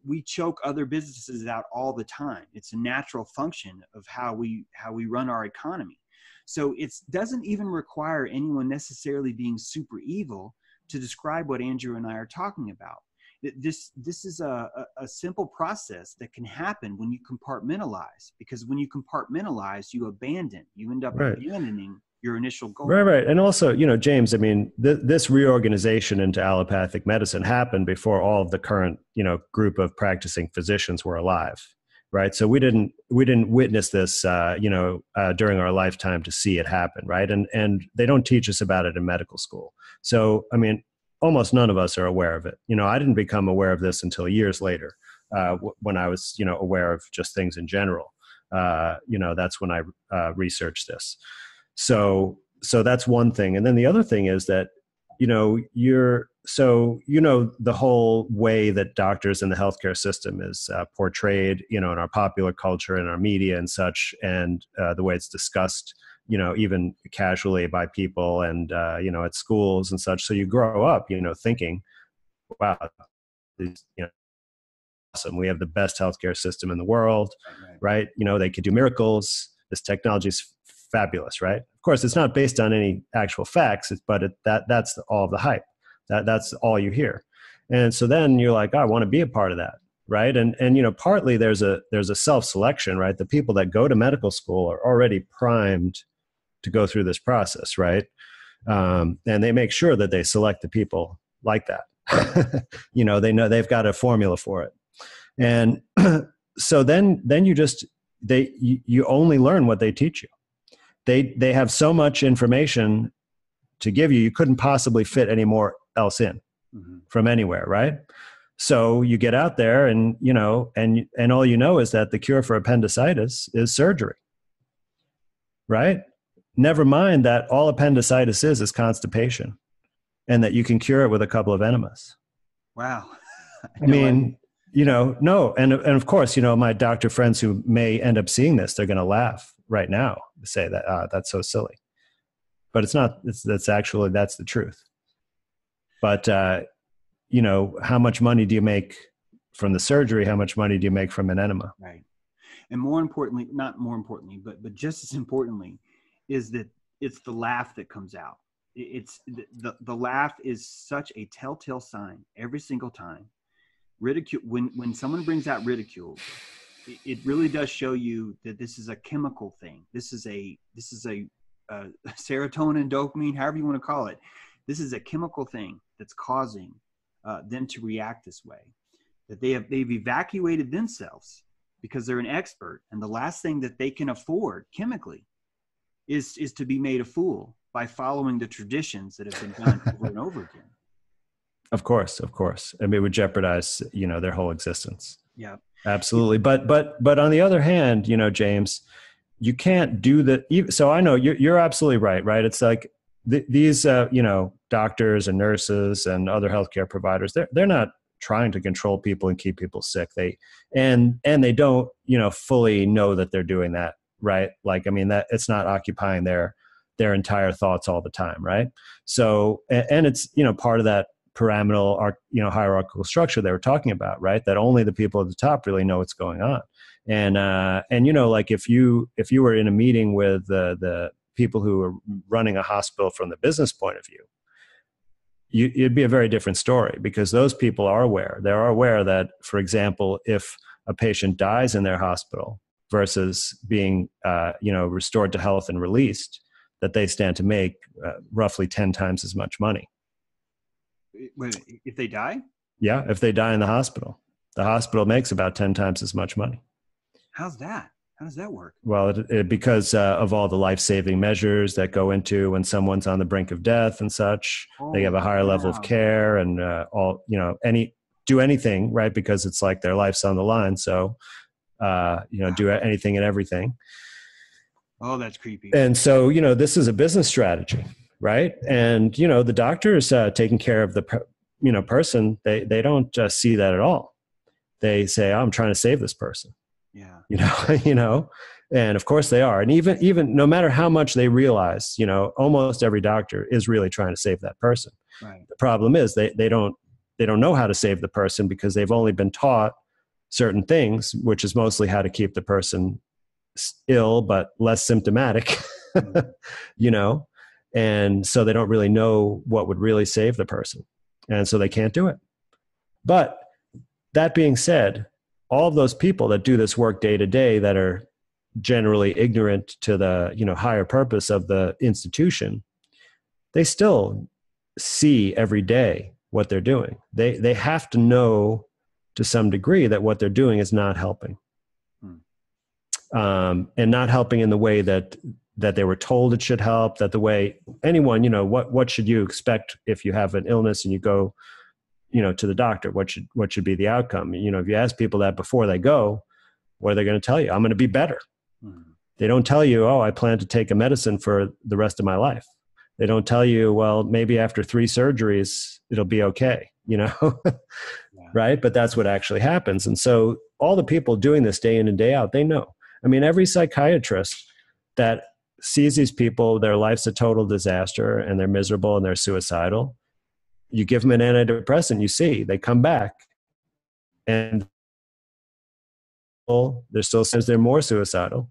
We choke other businesses out all the time. It's a natural function of how we run our economy. So it doesn't even require anyone necessarily being super evil to describe what Andrew and I are talking about. This is a simple process that can happen when you compartmentalize, because when you compartmentalize, you end up abandoning your initial goal. Right. And also, James, I mean, this reorganization into allopathic medicine happened before all of the current, group of practicing physicians were alive. Right. So we didn't witness this, during our lifetime to see it happen. Right. And they don't teach us about it in medical school. So, I mean, almost none of us are aware of it. I didn't become aware of this until years later, when I was, aware of just things in general. That's when I researched this. So that's one thing. And then the other thing is that, the whole way that doctors in the healthcare system is portrayed, in our popular culture and our media and such, and the way it's discussed, even casually by people and, at schools and such. So you grow up, thinking, wow, awesome. We have the best healthcare system in the world, right? They could do miracles. This technology is fabulous, right? Of course, it's not based on any actual facts, but that's all of the hype. That's all you hear. And so then you're like, oh, I want to be a part of that. Right. And partly there's a self-selection, right? The people that go to medical school are already primed to go through this process, right? And they make sure that they select the people like that. They know they've got a formula for it. And so then you only learn what they teach you. They have so much information to give you, you couldn't possibly fit any more else in from anywhere, right? So you get out there and all is that the cure for appendicitis is surgery, right? Never mind that all appendicitis is constipation, and that you can cure it with a couple of enemas. Wow. I mean, no. And of course, my doctor friends who may end up seeing this, they're going to laugh right now to say that that's so silly, but it's not. That's the truth. But how much money do you make from the surgery? How much money do you make from an enema? Right. And more importantly, not more importantly, but just as importantly, is that it's the laugh that comes out. It's the laugh is such a telltale sign every single time. Ridicule, when someone brings out ridicule, it really does show you that this is a chemical thing. This is a serotonin, dopamine, however you want to call it. This is a chemical thing that's causing them to react this way. That they've evacuated themselves because they're an expert. And the last thing that they can afford chemically is to be made a fool by following the traditions that have been done over and over again. Of course. I mean, it would jeopardize, their whole existence. Yeah, Absolutely. But on the other hand, James, you can't do that. So I know you're absolutely right. Right. It's like these, doctors and nurses and other healthcare providers, they're not trying to control people and keep people sick. They don't, fully know that they're doing that. Right. Like, I mean, that it's not occupying their entire thoughts all the time. Right. So, and it's, part of that pyramidal, hierarchical structure they were talking about, right? That only the people at the top really know what's going on. And like if you were in a meeting with the people who are running a hospital from the business point of view, it'd be a very different story, because those people are aware. They are aware that, for example, if a patient dies in their hospital versus being, restored to health and released, that they stand to make roughly 10 times as much money. Wait, if they die? Yeah, if they die in the hospital makes about 10 times as much money. How's that? How does that work? Well, because of all the life-saving measures that go into when someone's on the brink of death and such. They have a higher level of care and do anything, right? Because it's like their life's on the line. So, do anything and everything. Oh, that's creepy. And so, this is a business strategy, right? And, the doctor is taking care of the, person. They don't see that at all. They say, oh, I'm trying to save this person. Yeah. And of course they are. And even no matter how much they realize, almost every doctor is really trying to save that person. Right. The problem is they don't know how to save the person, because they've only been taught certain things, which is mostly how to keep the person ill but less symptomatic. And so they don't really know what would really save the person, and so they can't do it. But that being said, all of those people that do this work day to day, that are generally ignorant to the higher purpose of the institution, they still see every day what they're doing. They have to know to some degree that what they're doing is not helping, and not helping in the way that they were told it should help. That the way anyone, what should you expect if you have an illness and you go to the doctor? What should be the outcome? If you ask people that before they go, what are they going to tell you? I'm going to be better. Mm-hmm. They don't tell you, oh, I plan to take a medicine for the rest of my life. They don't tell you, well, maybe after 3 surgeries, it'll be okay, Yeah. Right? But that's what actually happens. And so all the people doing this day in and day out, they know. I mean, every psychiatrist that sees these people, their life's a total disaster and they're miserable and they're suicidal, you give them an antidepressant, you see, they come back and there still says they're more suicidal.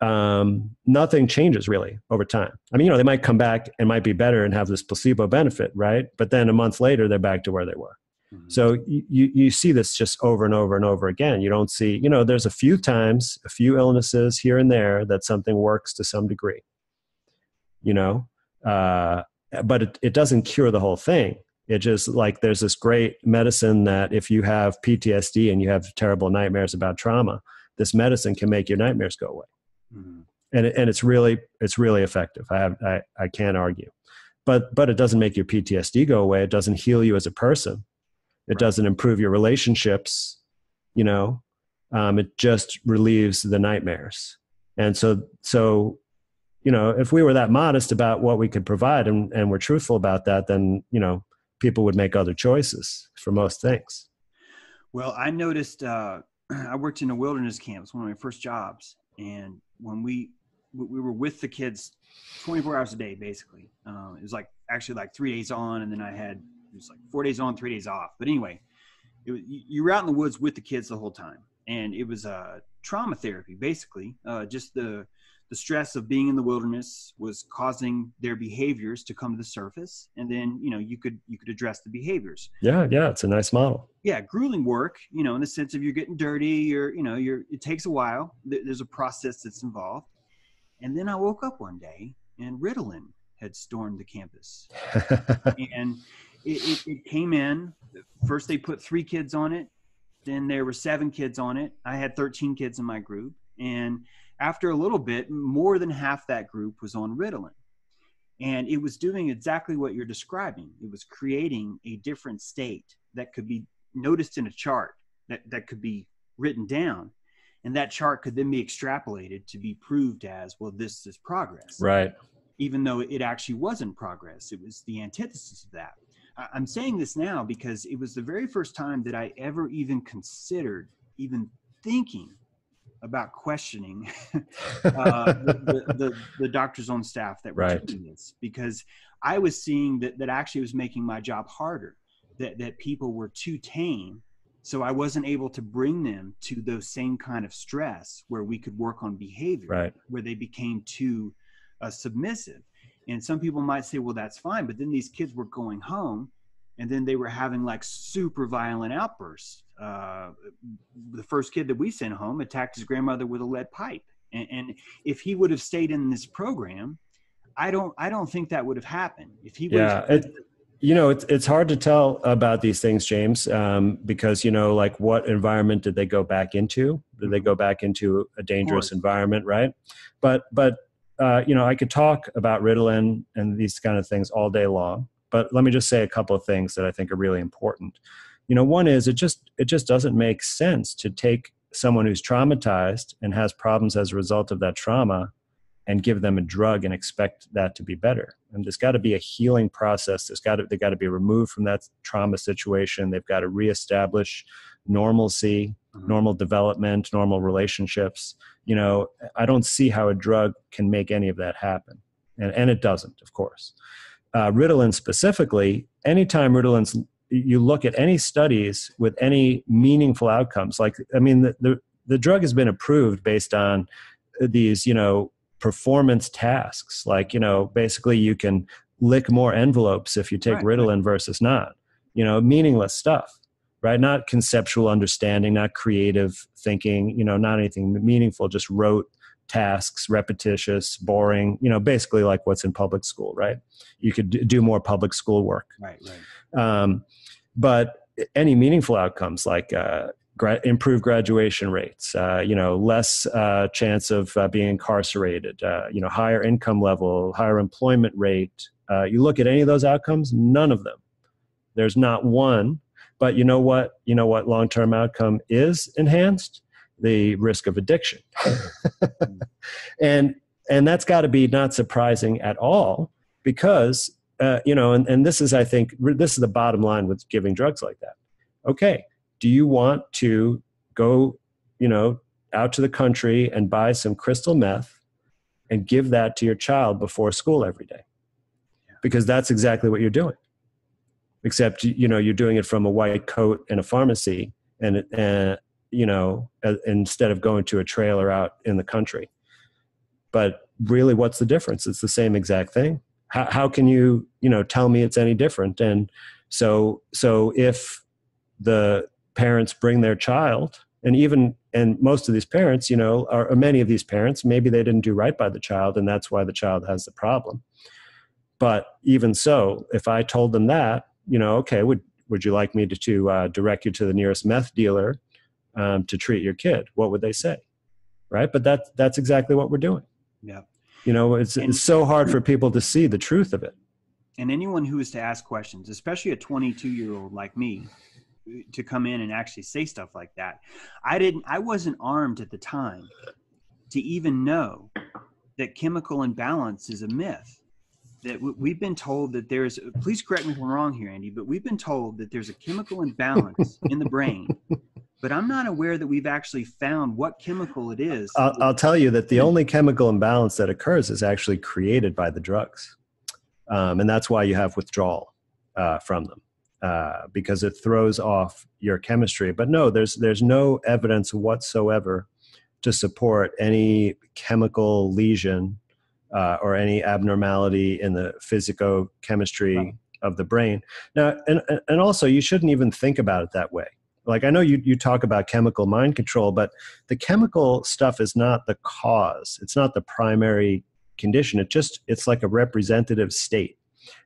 Nothing changes really over time. I mean, they might come back and might be better and have this placebo benefit, right? But then a month later, they're back to where they were. Mm-hmm. So you see this just over and over and over again. You don't see, there's a few times, a few illnesses here and there that something works to some degree, but it doesn't cure the whole thing. It just like there's this great medicine that if you have PTSD and you have terrible nightmares about trauma, this medicine can make your nightmares go away. Mm-hmm. And it's really effective. I can't argue, but it doesn't make your PTSD go away. It doesn't heal you as a person. It doesn't improve your relationships. It just relieves the nightmares. And so if we were that modest about what we could provide and we're truthful about that, then, people would make other choices for most things. Well, I noticed, I worked in a wilderness camp. It was one of my first jobs. And when we were with the kids 24 hours a day, basically, it was actually 3 days on. And then it was 4 days on, 3 days off. But anyway, you were out in the woods with the kids the whole time. And it was trauma therapy, basically. Just the stress of being in the wilderness was causing their behaviors to come to the surface. And then, you could address the behaviors. Yeah. It's a nice model. Yeah. Grueling work, in the sense of you're getting dirty, it takes a while. There's a process that's involved. And then I woke up one day and Ritalin had stormed the campus. And it came in. First, they put 3 kids on it. and there were 7 kids on it. I had 13 kids in my group. And after a little bit, more than half that group was on Ritalin. And it was doing exactly what you're describing. It was creating a different state that could be noticed in a chart, that could be written down. And that chart could then be extrapolated to be proved as, well, this is progress. Right. Even though it actually wasn't progress. It was the antithesis of that. I'm saying this now because it was the very first time that I ever even considered even thinking about questioning the doctors on staff that were doing this, because I was seeing that actually was making my job harder, that people were too tame. So I wasn't able to bring them to those same kind of stress where we could work on behavior, where they became too submissive. And some people might say, well, that's fine. But then these kids were going home and then they were having like super violent outbursts. The first kid that we sent home attacked his grandmother with a lead pipe. And if he would have stayed in this program, I don't think that would have happened. If he would have it's hard to tell about these things, James, because, like what environment did they go back into? Did they go back into a dangerous environment, right? But I could talk about Ritalin and these kind of things all day long, but let me just say a couple of things that I think are really important. One is it just doesn't make sense to take someone who's traumatized and has problems as a result of that trauma and give them a drug and expect that to be better. And there's got to be a healing process. They got to be removed from that trauma situation. They've got to reestablish normalcy, normal development, normal relationships. I don't see how a drug can make any of that happen. And it doesn't, of course. Ritalin specifically, anytime you look at any studies with any meaningful outcomes, the drug has been approved based on these, performance tasks. Basically you can lick more envelopes if you take Ritalin versus not, meaningless stuff, right? Not conceptual understanding, not creative thinking, not anything meaningful, just rote tasks, repetitious, boring, basically like what's in public school, right? You could do more public school work. Right. But any meaningful outcomes like improved graduation rates, less chance of being incarcerated, higher income level, higher employment rate. You look at any of those outcomes, none of them. There's not one. But you know what long-term outcome is enhanced? The risk of addiction. and that's got to be not surprising at all, because and this is, I think, this is the bottom line with giving drugs like that. Okay, do you want to go out to the country and buy some crystal meth and give that to your child before school every day? Because that's exactly what you're doing, except you're doing it from a white coat in a pharmacy and instead of going to a trailer out in the country. But really, what's the difference? It's the same exact thing. How can you tell me it's any different? And so if the parents bring their child, and most of these parents, or many of these parents, maybe they didn't do right by the child, and that's why the child has the problem. But even so, if I told them that, okay, would you like me to direct you to the nearest meth dealer to treat your kid? What would they say? Right? But that's exactly what we're doing. Yeah. It's so hard for people to see the truth of it. And anyone who is to ask questions, especially a 22-year-old like me, to come in and actually say stuff like that. I wasn't armed at the time to even know that chemical imbalance is a myth. That we've been told that there's, please correct me if I'm wrong here, Andy, but we've been told that there's a chemical imbalance in the brain. But I'm not aware that we've actually found what chemical it is. I'll tell you that the only chemical imbalance that occurs is actually created by the drugs. And that's why you have withdrawal from them, because it throws off your chemistry. But no, there's no evidence whatsoever to support any chemical lesion or any abnormality in the physicochemistry of the brain. Now, and also, you shouldn't even think about it that way. Like, I know you talk about chemical mind control, but the chemical stuff is not the cause. It's not the primary condition. It's like a representative state.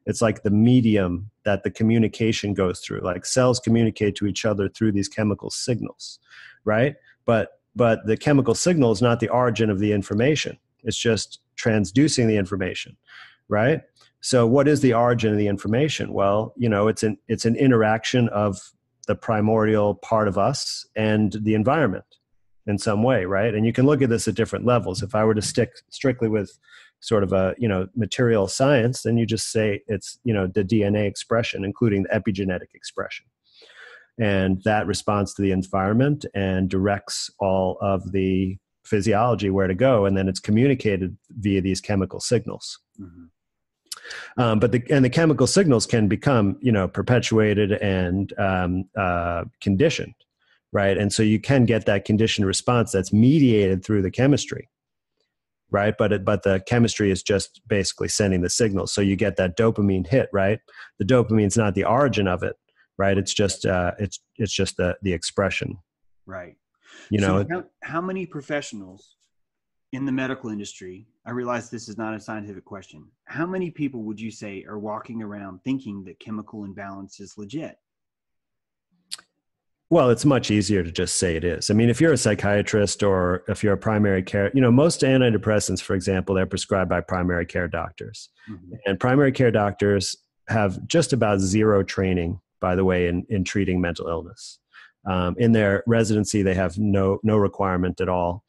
It's like the medium that the communication goes through. Like cells communicate to each other through these chemical signals, right? But the chemical signal is not the origin of the information. It's just transducing the information, right? So what is the origin of the information? Well, it's an interaction of the primordial part of us and the environment in some way, right? And you can look at this at different levels. If I were to stick strictly with sort of a, material science, then you just say it's, the DNA expression, including the epigenetic expression. And that responds to the environment and directs all of the physiology where to go. And then it's communicated via these chemical signals. Mm-hmm. But the chemical signals can become, perpetuated and conditioned, right? And so you can get that conditioned response that's mediated through the chemistry, right? But the chemistry is just basically sending the signal. So you get that dopamine hit, right? The dopamine's not the origin of it, right? It's just the expression, right? So how many professionals in the medical industry, I realize this is not a scientific question, how many people would you say are walking around thinking that chemical imbalance is legit? Well, it's much easier to just say it is. I mean, if you're a psychiatrist or if you're a primary care, most antidepressants, for example, they're prescribed by primary care doctors. Mm-hmm. And primary care doctors have just about zero training, by the way, in treating mental illness. In their residency, they have no requirement at all.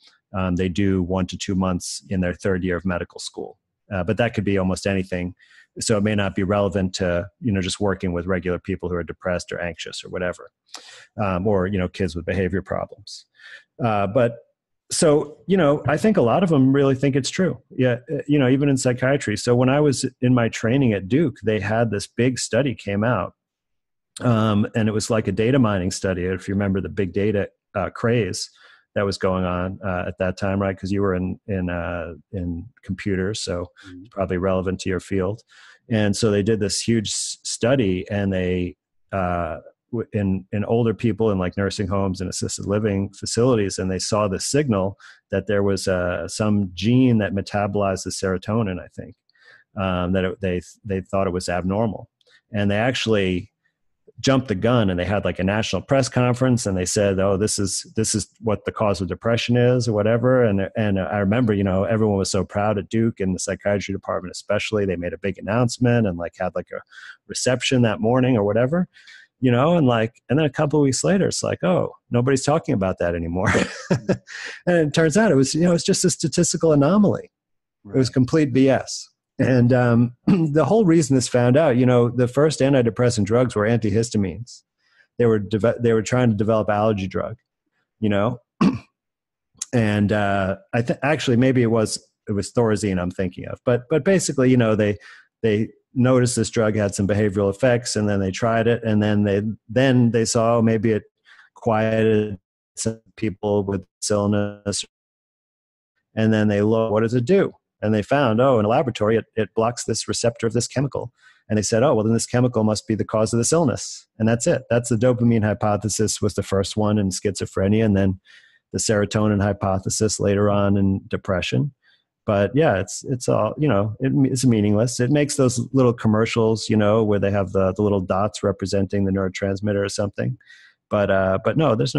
They do 1 to 2 months in their third year of medical school. But that could be almost anything. So it may not be relevant to, just working with regular people who are depressed or anxious or whatever, or, kids with behavior problems. But so, I think a lot of them really think it's true. Yeah. Even in psychiatry. So when I was in my training at Duke, they had this big study came out. And it was like a data mining study. If you remember the big data craze that was going on at that time, right? Because you were in computers, so it's probably relevant to your field. And so they did this huge study, and they in older people in like nursing homes and assisted living facilities, and they saw the signal that there was some gene that metabolized the serotonin. I think they thought it was abnormal, and they actually jumped the gun, and they had like a national press conference, and they said, "Oh, this is what the cause of depression is," or whatever. And I remember, everyone was so proud at Duke, and the psychiatry department especially. They made a big announcement and like had like a reception that morning or whatever, and then a couple of weeks later, it's like, oh, nobody's talking about that anymore. And it turns out it was, it's just a statistical anomaly. Right. It was complete BS. And the whole reason this found out, the first antidepressant drugs were antihistamines. They were trying to develop allergy drug, and actually maybe it was Thorazine I'm thinking of, but basically, they noticed this drug had some behavioral effects, and then they tried it, and then they saw maybe it quieted some people with illness, and then they looked, what does it do? And they found, in a laboratory, it blocks this receptor of this chemical. And they said, then this chemical must be the cause of this illness. And that's it. That's the dopamine hypothesis was the first one in schizophrenia, and then the serotonin hypothesis later on in depression. But yeah, it's all, it's meaningless. It makes those little commercials, where they have the little dots representing the neurotransmitter or something. But no, there's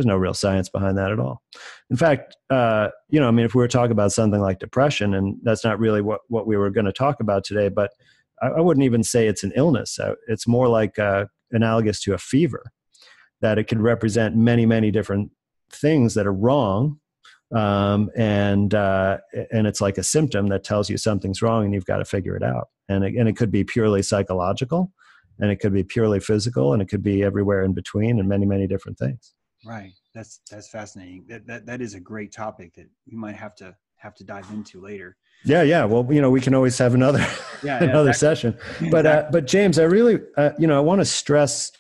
no real science behind that at all. In fact, if we were talking about something like depression, and that's not really what we were going to talk about today, but I wouldn't even say it's an illness. It's more like analogous to a fever, that it can represent many, many different things that are wrong. And it's like a symptom that tells you something's wrong, and you've got to figure it out. And it could be purely psychological, and it could be purely physical, and it could be everywhere in between, and many, many different things. Right. That's fascinating. That is a gregreat topic that we might have to dive into later. Yeah. Well, we can always have another exactly. session. But exactly. But James, I really I want to stress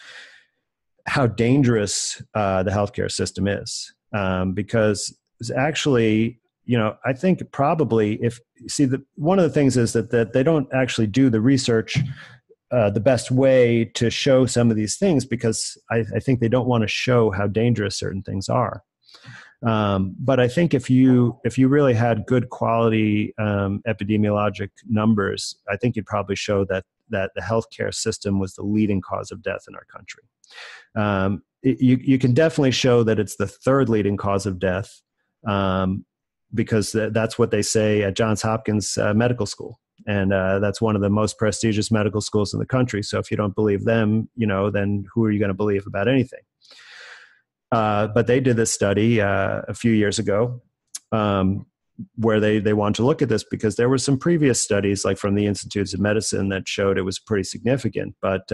how dangerous the healthcare system is, because actually, I think probably one of the things is that they don't actually do the research the best way to show some of these things, because I think they don't want to show how dangerous certain things are. But I think if you really had good quality epidemiologic numbers, I think you'd probably show that the healthcare system was the leading cause of death in our country. You can definitely show that it's the third leading cause of death, because that's what they say at Johns Hopkins Medical School. And that's one of the most prestigious medical schools in the country. So if you don't believe them, then who are you going to believe about anything? But they did this study a few years ago, where they wanted to look at this because there were some previous studies, like from the Institutes of Medicine, that showed it was pretty significant, but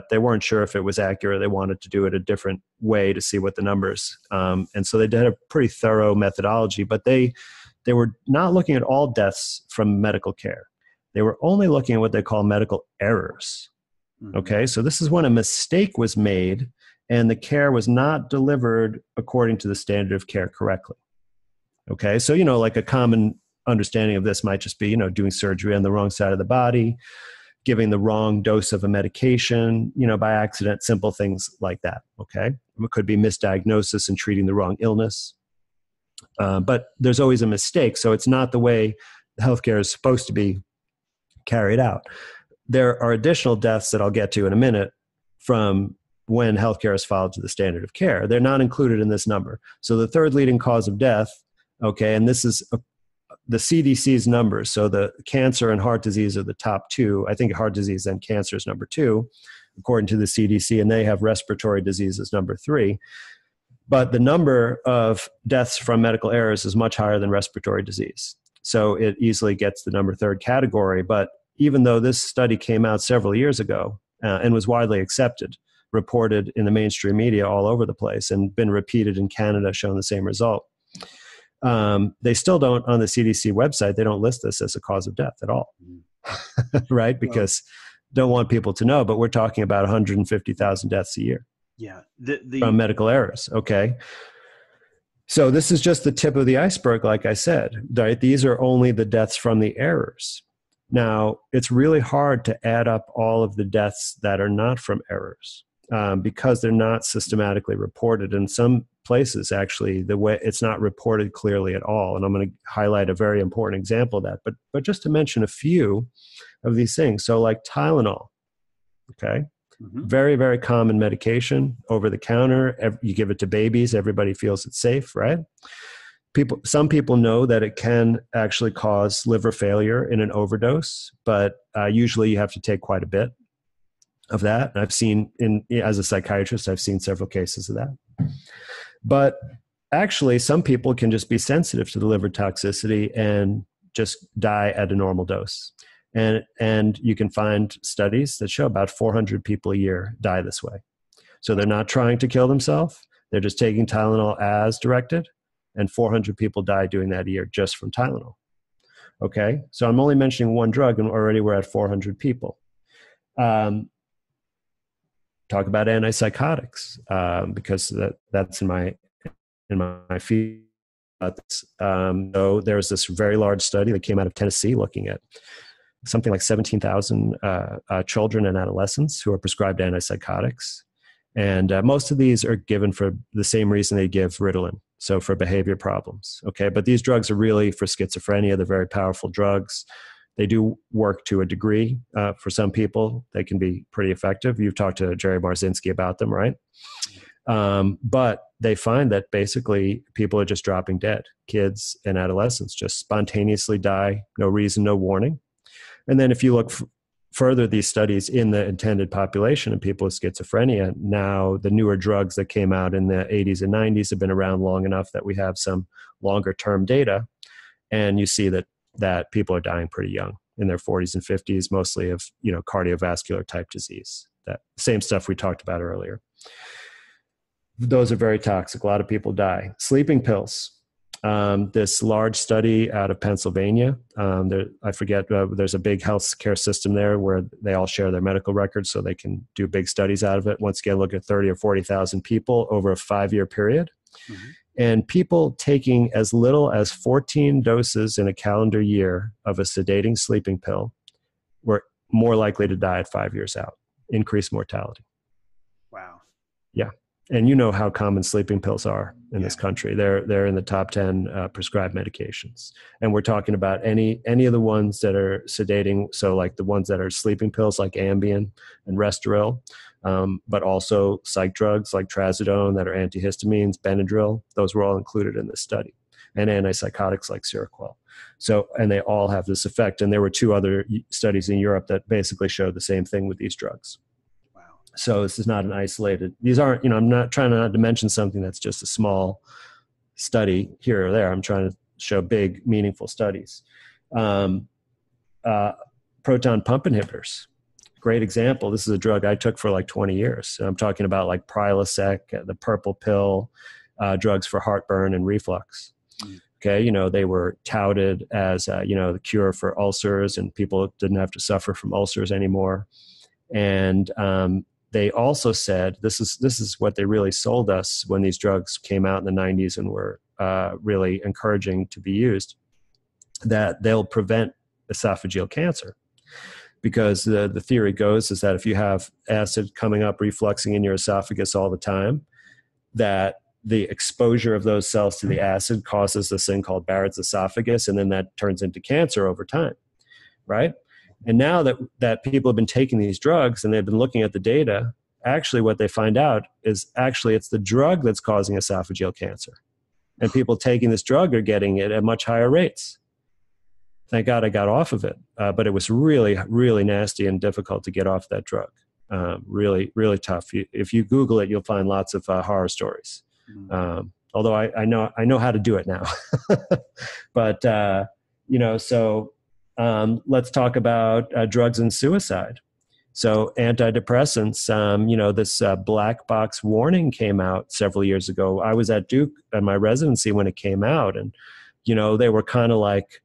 they weren't sure if it was accurate. They wanted to do it a different way to see what the numbers. And so they did a pretty thorough methodology, but they were not looking at all deaths from medical care. They were only looking at what they call medical errors. Mm-hmm. Okay, so this is when a mistake was made and the care was not delivered according to the standard of care correctly. Okay, so, like a common understanding of this might just be, doing surgery on the wrong side of the body, giving the wrong dose of a medication, by accident, simple things like that. Okay, it could be misdiagnosis and treating the wrong illness. But there's always a mistake, so it's not the way healthcare is supposed to be carried out. There are additional deaths that I'll get to in a minute from when healthcare is followed to the standard of care. They're not included in this number. So the third leading cause of death, okay, and this is the CDC's numbers. So the cancer and heart disease are the top two. I think heart disease and cancer is number two, according to the CDC, and they have respiratory disease as number three. But the number of deaths from medical errors is much higher than respiratory disease. So it easily gets the number third category. But even though this study came out several years ago and was widely accepted, reported in the mainstream media all over the place, and been repeated in Canada, showing the same result, they still don't, on the CDC website, they don't list this as a cause of death at all. Right? Because don't want people to know, but we're talking about 150,000 deaths a year. Yeah. From medical errors. Okay. So this is just the tip of the iceberg, like I said, right? These are only the deaths from the errors. Now, it's really hard to add up all of the deaths that are not from errors, because they're not systematically reported. In some places, actually, the way it's not reported clearly at all. And I'm going to highlight a very important example of that. But just to mention a few of these things. So like Tylenol, okay? Mm-hmm. Very, very common medication, over the counter. You give it to babies. Everybody feels it's safe, right? Some people know that it can actually cause liver failure in an overdose, but usually you have to take quite a bit of that. And I've seen, as a psychiatrist, I've seen several cases of that. But actually, some people can just be sensitive to the liver toxicity and just die at a normal dose. And you can find studies that show about 400 people a year die this way. So they're not trying to kill themselves. They're just taking Tylenol as directed. And 400 people die doing that a year just from Tylenol. Okay, so I'm only mentioning one drug, and already we're at 400 people. Talk about antipsychotics, because that's in my field. So there's this very large study that came out of Tennessee looking at something like 17,000 children and adolescents who are prescribed antipsychotics. And most of these are given for the same reason they give Ritalin, so for behavior problems. Okay, but these drugs are really for schizophrenia. They're very powerful drugs. They do work to a degree. For some people, they can be pretty effective. You've talked to Jerry Marzinski about them, right? But they find that basically people are just dropping dead. Kids and adolescents just spontaneously die, no reason, no warning. And then if you look further, these studies in the intended population of people with schizophrenia, now the newer drugs that came out in the 80s and 90s have been around long enough that we have some longer term data. And you see that people are dying pretty young, in their 40s and 50s, mostly of cardiovascular type disease. That same stuff we talked about earlier. Those are very toxic. A lot of people die. Sleeping pills. This large study out of Pennsylvania, I forget, there's a big healthcare system there where they all share their medical records so they can do big studies out of it. Once again, look at 30 or 40,000 people over a 5-year period. Mm-hmm. And people taking as little as 14 doses in a calendar year of a sedating sleeping pill were more likely to die at 5 years out. Increased mortality. Wow. Yeah. And you know how common sleeping pills are in this country. They're in the top 10 prescribed medications. And we're talking about any of the ones that are sedating. So like the ones that are sleeping pills like Ambien and Restoril, but also psych drugs like Trazodone that are antihistamines, Benadryl. Those were all included in this study. And antipsychotics like Seroquel. So, and they all have this effect. And there were 2 other studies in Europe that basically showed the same thing with these drugs. So this is not an isolated, these aren't, I'm not trying not to mention something that's just a small study here or there. I'm trying to show big, meaningful studies. Proton pump inhibitors, great example. This is a drug I took for like 20 years. And I'm talking about like Prilosec, the purple pill, drugs for heartburn and reflux. Okay, they were touted as, the cure for ulcers, and people didn't have to suffer from ulcers anymore. And they also said, this is what they really sold us when these drugs came out in the 90s and were really encouraging to be used, that they'll prevent esophageal cancer. Because the theory goes is that if you have acid coming up, refluxing in your esophagus all the time, that the exposure of those cells to the acid causes this thing called Barrett's esophagus, and then that turns into cancer over time, right? And now that people have been taking these drugs and they've been looking at the data, actually what they find out is actually it's the drug that's causing esophageal cancer. And people taking this drug are getting it at much higher rates. Thank God I got off of it. But it was really, really nasty and difficult to get off that drug. Really, really tough. If you Google it, you'll find lots of horror stories. Although I know how to do it now. But, so let's talk about drugs and suicide. So antidepressants, this black box warning came out several years ago. I was at Duke at my residency when it came out, and, they were kind of like,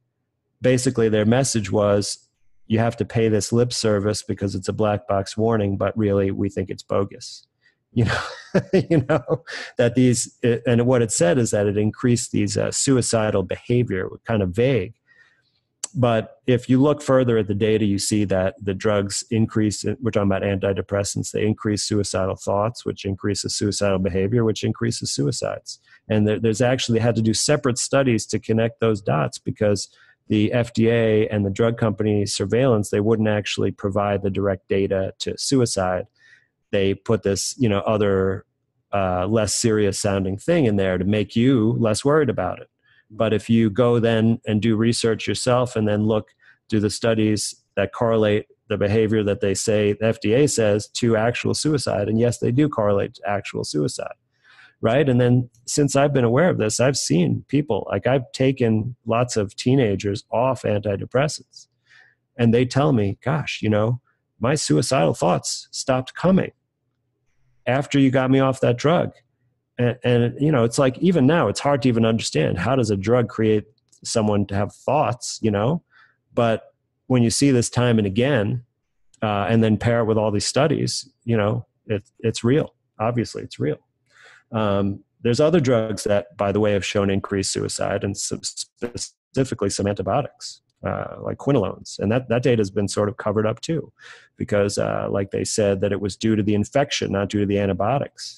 basically their message was, you have to pay this lip service because it's a black box warning, but really we think it's bogus. That these, and what it said is that it increased these suicidal behavior, kind of vague. But if you look further at the data, you see that the drugs increase, we're talking about antidepressants, they increase suicidal thoughts, which increases suicidal behavior, which increases suicides. And there's actually had to do separate studies to connect those dots, because the FDA and the drug company surveillance, they wouldn't actually provide the direct data to suicide. They put this, other less serious sounding thing in there to make you less worried about it. But if you go then and do research yourself and then do the studies that correlate the behavior that they say, the FDA says, to actual suicide, and yes, they do correlate to actual suicide, right? And then since I've been aware of this, I've seen people, like I've taken lots of teenagers off antidepressants, and they tell me, gosh, my suicidal thoughts stopped coming after you got me off that drug. And it's like, even now, it's hard to even understand, how does a drug create someone to have thoughts, But when you see this time and again, and then pair it with all these studies, it's real. Obviously, it's real. There's other drugs that, by the way, have shown increased suicide, and specifically some antibiotics, like quinolones. And that data has been sort of covered up too, because like they said that it was due to the infection, not due to the antibiotics.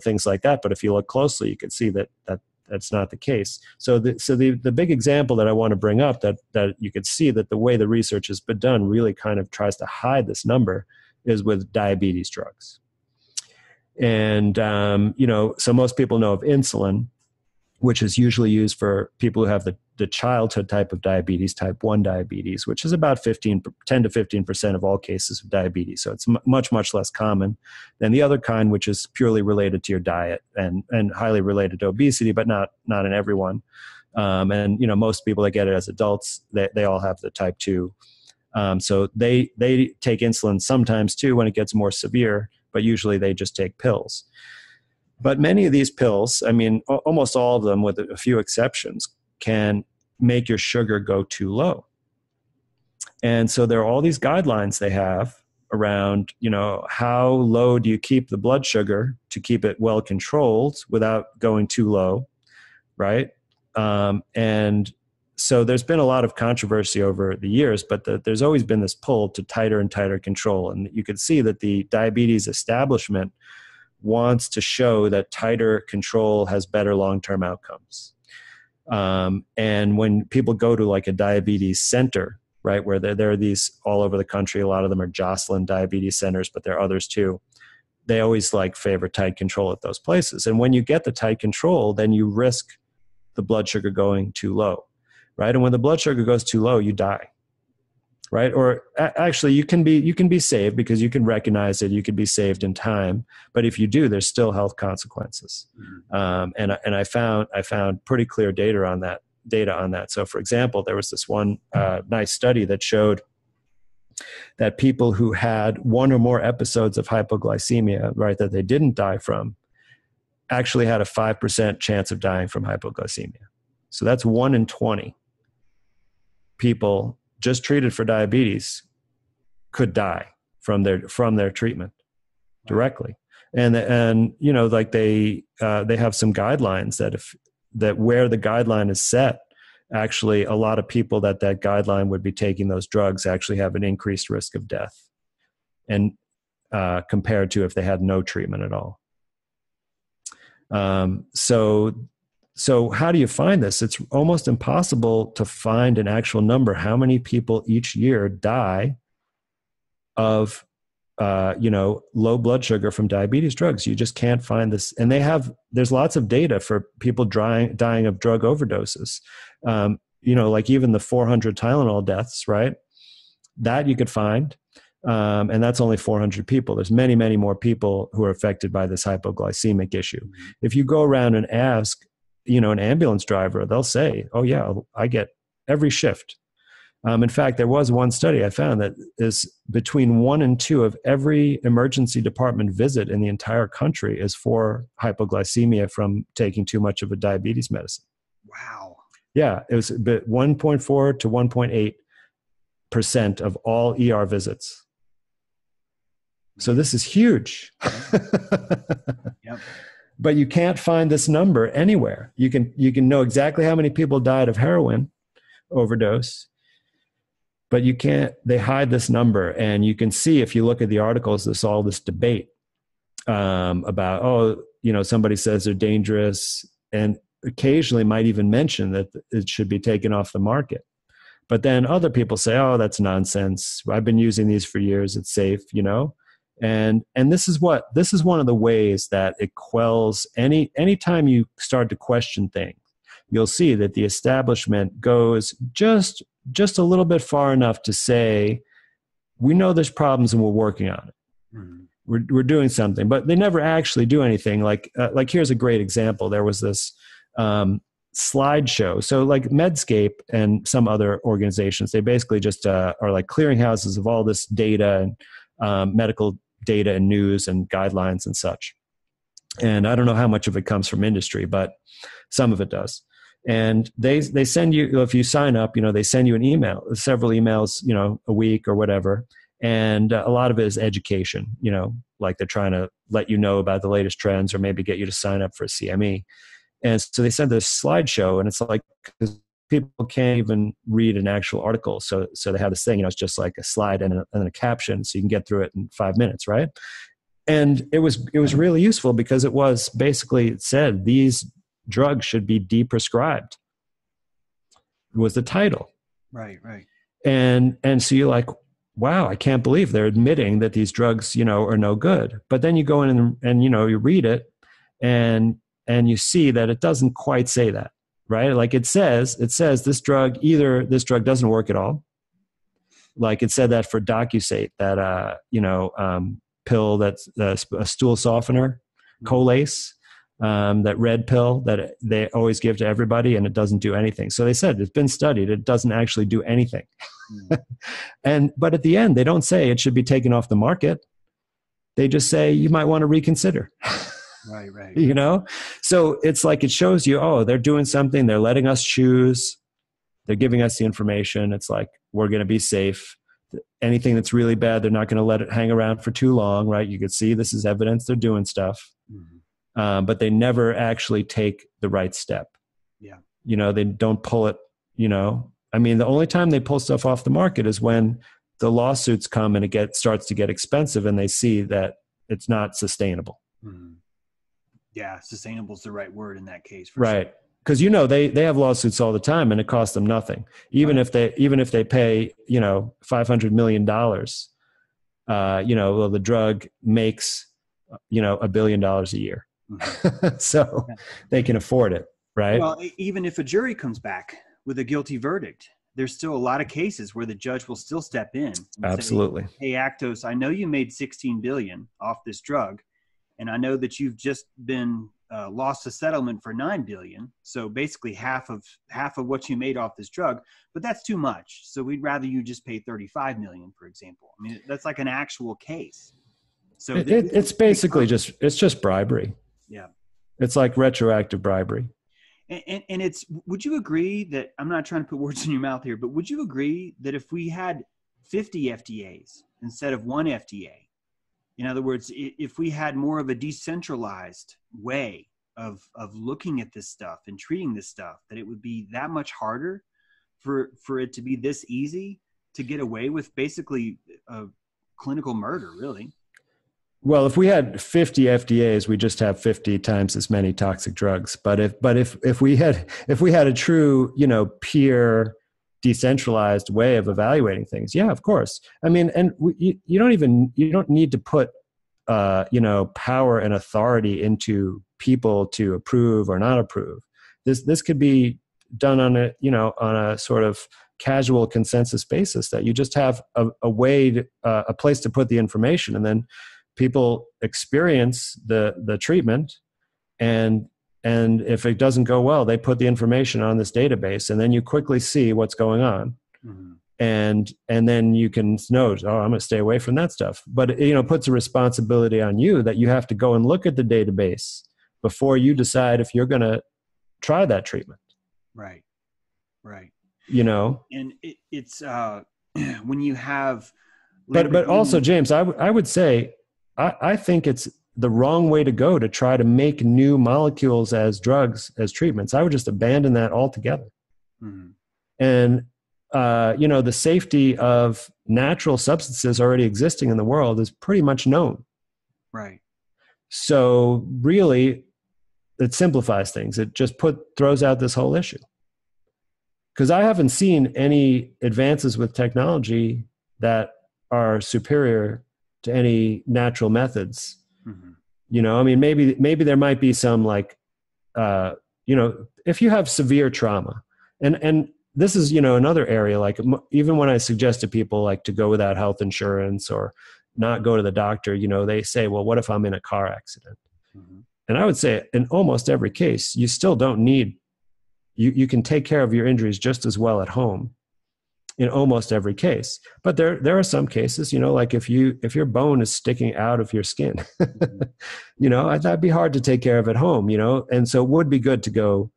Things like that. But if you look closely, you can see that that's not the case. So the big example that I want to bring up, that you could see that the way the research has been done really kind of tries to hide this number, is with diabetes drugs. And, so most people know of insulin, which is usually used for people who have the childhood type of diabetes, type 1 diabetes, which is about 10 to 15% of all cases of diabetes. So it's much, much less common than the other kind, which is purely related to your diet and highly related to obesity, but not in everyone. Most people that get it as adults, they all have the type 2. So they take insulin sometimes too when it gets more severe, but usually they just take pills. But many of these pills, almost all of them with a few exceptions, can make your sugar go too low. And so there are all these guidelines they have around, how low do you keep the blood sugar to keep it well controlled without going too low, right? And so there's been a lot of controversy over the years, but there's always been this pull to tighter and tighter control. And you could see that the diabetes establishment wants to show that tighter control has better long-term outcomes. And when people go to like a diabetes center, right, where there are these all over the country, a lot of them are Joslin diabetes centers, but there are others too. They always like favor tight control at those places. And when you get the tight control, then you risk the blood sugar going too low, right? And when the blood sugar goes too low, you die, right? Or actually you can be saved because you can recognize it. You could be saved in time. But if you do, there's still health consequences. And I found pretty clear data on that. So for example, there was this one nice study that showed that people who had one or more episodes of hypoglycemia, right, that they didn't die from, actually had a 5% chance of dying from hypoglycemia. So that's 1 in 20 people just treated for diabetes could die from their treatment directly. And you know, like they have some guidelines that where the guideline is set, actually a lot of people that guideline would be taking those drugs actually have an increased risk of death, and compared to if they had no treatment at all. So how do you find this? It's almost impossible to find an actual number. How many people each year die of low blood sugar from diabetes drugs? You just can't find this. And there's lots of data for people dying of drug overdoses. Like even the 400 Tylenol deaths, right? That you could find. And that's only 400 people. There's many, many more people who are affected by this hypoglycemic issue. If you go around and ask, an ambulance driver, they'll say, oh yeah, I get every shift. In fact, there was one study I found that is between 1 and 2 of every emergency department visit in the entire country is for hypoglycemia from taking too much of a diabetes medicine. Wow. Yeah, it was 1.4 to 1.8% of all ER visits. So this is huge. Yep. But you can't find this number anywhere. You can know exactly how many people died of heroin overdose, but you can't. They hide this number, and you can see if you look at the articles, there's all this debate about somebody says they're dangerous, and occasionally might even mention that it should be taken off the market. But then other people say, oh, that's nonsense. I've been using these for years. It's safe, And this is one of the ways that it quells anytime you start to question things, you'll see that the establishment goes just a little bit far enough to say, we know there's problems and we're working on it. Mm-hmm. We're doing something, but they never actually do anything. Like here's a great example. There was this slideshow. So like Medscape and some other organizations, they basically just are like clearinghouses of all this data and medical data and news and guidelines and such. And I don't know how much of it comes from industry, but some of it does. And they send you, if you sign up, they send you an email, several emails, a week or whatever. And a lot of it is education, like they're trying to let you know about the latest trends or maybe get you to sign up for a CME. And so they send this slideshow, and it's like, people can't even read an actual article. So they have this thing, it's just like a slide and a caption, so you can get through it in 5 minutes, right? And it was really useful because it said these drugs should be deprescribed. It was the title. Right. And so you're like, wow, I can't believe they're admitting that these drugs, are no good. But then you go in and you read it and you see that it doesn't quite say that. Right? Like it says this drug doesn't work at all. Like it said that for Docusate, that, pill that's a stool softener, Colace, that red pill that they always give to everybody, and it doesn't do anything. So they said it's been studied. It doesn't actually do anything. But at the end, they don't say it should be taken off the market. They just say you might want to reconsider. Right. So it's like, it shows you, oh, they're doing something. They're letting us choose. They're giving us the information. It's like, we're going to be safe. Anything that's really bad, they're not going to let it hang around for too long, right? You could see this is evidence they're doing stuff. Mm-hmm. But they never actually take the right step. Yeah. They don't pull it, the only time they pull stuff off the market is when the lawsuits come and it starts to get expensive and they see that it's not sustainable. Mhm. Yeah, sustainable is the right word in that case for sure. Right. Because they have lawsuits all the time and it costs them nothing. Oh, yeah. Even if they pay, $500 million, well, the drug makes, $1 billion a year. Mhm. So Yeah. they can afford it, right? Well, even if a jury comes back with a guilty verdict, there's still a lot of cases where the judge will still step in and say, Absolutely. "Hey, Actos, I know you made 16 billion off this drug, and I know that you've just been lost a settlement for 9 billion. So basically half of what you made off this drug, but that's too much. So we'd rather you just pay 35 million, for example. I mean, that's like an actual case. So this It's could basically become, it's just bribery. yeah. It's like retroactive bribery. And it's, would you agree that, I'm not trying to put words in your mouth here, but would you agree that if we had 50 FDAs instead of one FDA, in other words, if we had more of a decentralized way of looking at this stuff and treating this stuff, that it would be that much harder for it to be this easy to get away with basically a clinical murder, really. Well, if we had 50 FDAs, we just have 50 times as many toxic drugs. But if we had a true, peer decentralized way of evaluating things, yeah, of course. I mean, and you don't need to put power and authority into people to approve or not approve. This could be done on a sort of casual consensus basis, that you just have a way a place to put the information, and then people experience the treatment, and if it doesn't go well, they put the information on this database, and then you quickly see what's going on. Mm-hmm. And then you can know, oh, I'm going to stay away from that stuff. But it puts a responsibility on you that you have to go and look at the database before you decide if you're going to try that treatment. Right. Right. And it's when you have but also, Lamborghini. James, I would say I think it's the wrong way to go to try to make new molecules as drugs, as treatments. I would just abandon that altogether. Mm-hmm. And the safety of natural substances already existing in the world is pretty much known. Right. So really, it simplifies things. It just throws out this whole issue. Because I haven't seen any advances with technology that are superior to any natural methods. Mm-hmm. I mean, maybe there might be some, like, if you have severe trauma, and this is, another area, like, even when I suggest to people, like, to go without health insurance or not go to the doctor, they say, well, what if I'm in a car accident? Mm-hmm. And I would say in almost every case, you still don't need, you can take care of your injuries just as well at home in almost every case. But there are some cases, like if your bone is sticking out of your skin, that'd be hard to take care of at home, and so it would be good to go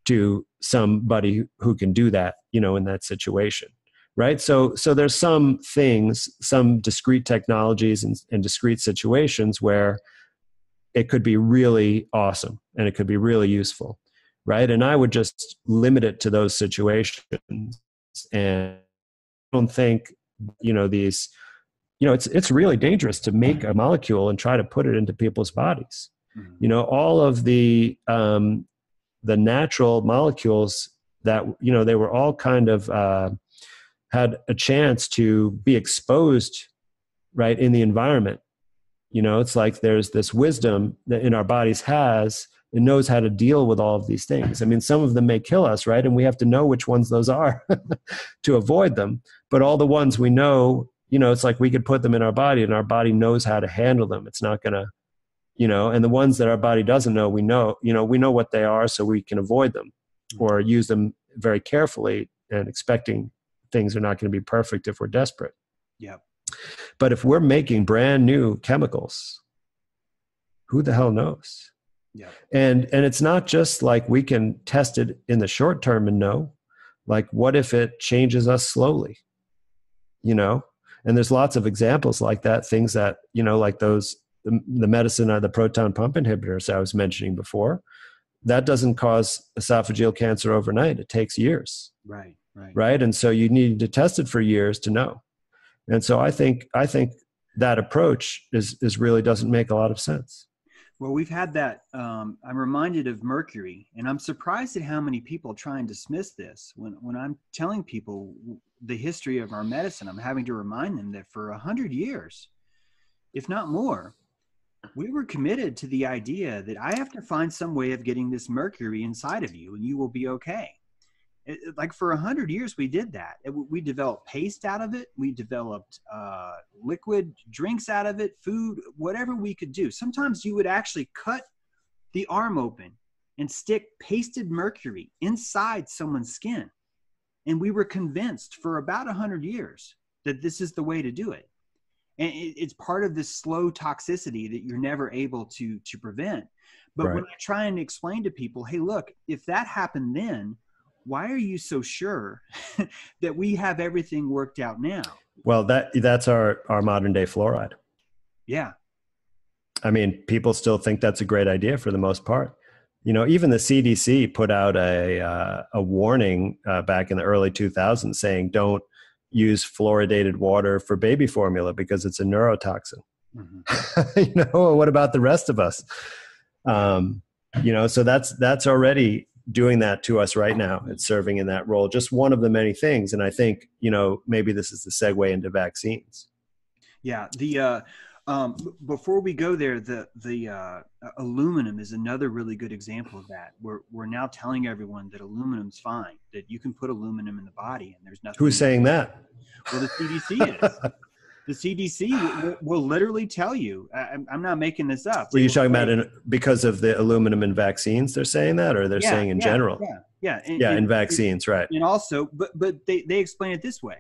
to somebody who can do that, in that situation. Right. So there's some things, some discrete technologies and discrete situations where it could be really awesome and it could be really useful. Right. And I would just limit it to those situations. And I don't think, these, it's really dangerous to make a molecule and try to put it into people's bodies. Mm-hmm. All of the natural molecules that, they were all kind of had a chance to be exposed, right, in the environment. It's like there's this wisdom that in our bodies it knows how to deal with all of these things. I mean, some of them may kill us, right? And we have to know which ones those are to avoid them. But all the ones we know, it's like we could put them in our body and our body knows how to handle them. It's not going to, and the ones that our body doesn't know, we know what they are, so we can avoid them or use them very carefully and expecting things are not going to be perfect if we're desperate. Yeah. But if we're making brand new chemicals, who the hell knows? Yeah. And it's not just like we can test it in the short term and know, like, what if it changes us slowly? And there's lots of examples like that, things that, like those, the medicine or the proton pump inhibitors I was mentioning before, that doesn't cause esophageal cancer overnight. It takes years. Right. Right. Right. And so you need to test it for years to know. And so I think that approach is really doesn't make a lot of sense. Well, we've had that. I'm reminded of Mercury, and I'm surprised at how many people try and dismiss this. When I'm telling people the history of our medicine, I'm having to remind them that for 100 years, if not more, we were committed to the idea that I have to find some way of getting this mercury inside of you, and you will be okay. Like for 100 years, we did that. We developed paste out of it. We developed liquid drinks out of it, food, whatever we could do. Sometimes you would actually cut the arm open and stick pasted mercury inside someone's skin. And we were convinced for about 100 years that this is the way to do it. And it's part of this slow toxicity that you're never able to prevent. But Right. when I try and explain to people, hey, look, if that happened then, why are you so sure that we have everything worked out now? Well, that's our modern day fluoride. Yeah. I mean, people still think that's a great idea for the most part. You know, even the CDC put out a warning back in the early 2000s saying don't use fluoridated water for baby formula because it's a neurotoxin. Mm-hmm. You know, what about the rest of us? You know, so that's already doing that to us right now. It's serving in that role, just one of the many things. And I think, you know, maybe this is the segue into vaccines. Yeah. Before we go there, the aluminum is another really good example of that. We're now telling everyone that aluminum's fine, that you can put aluminum in the body and there's nothing. Who's saying that? Well, the CDC is. The CDC will literally tell you. I'm not making this up. Were you talking about because of the aluminum in vaccines? They're saying that, or they're saying in general? Yeah. In vaccines, right? And also, but they explain it this way.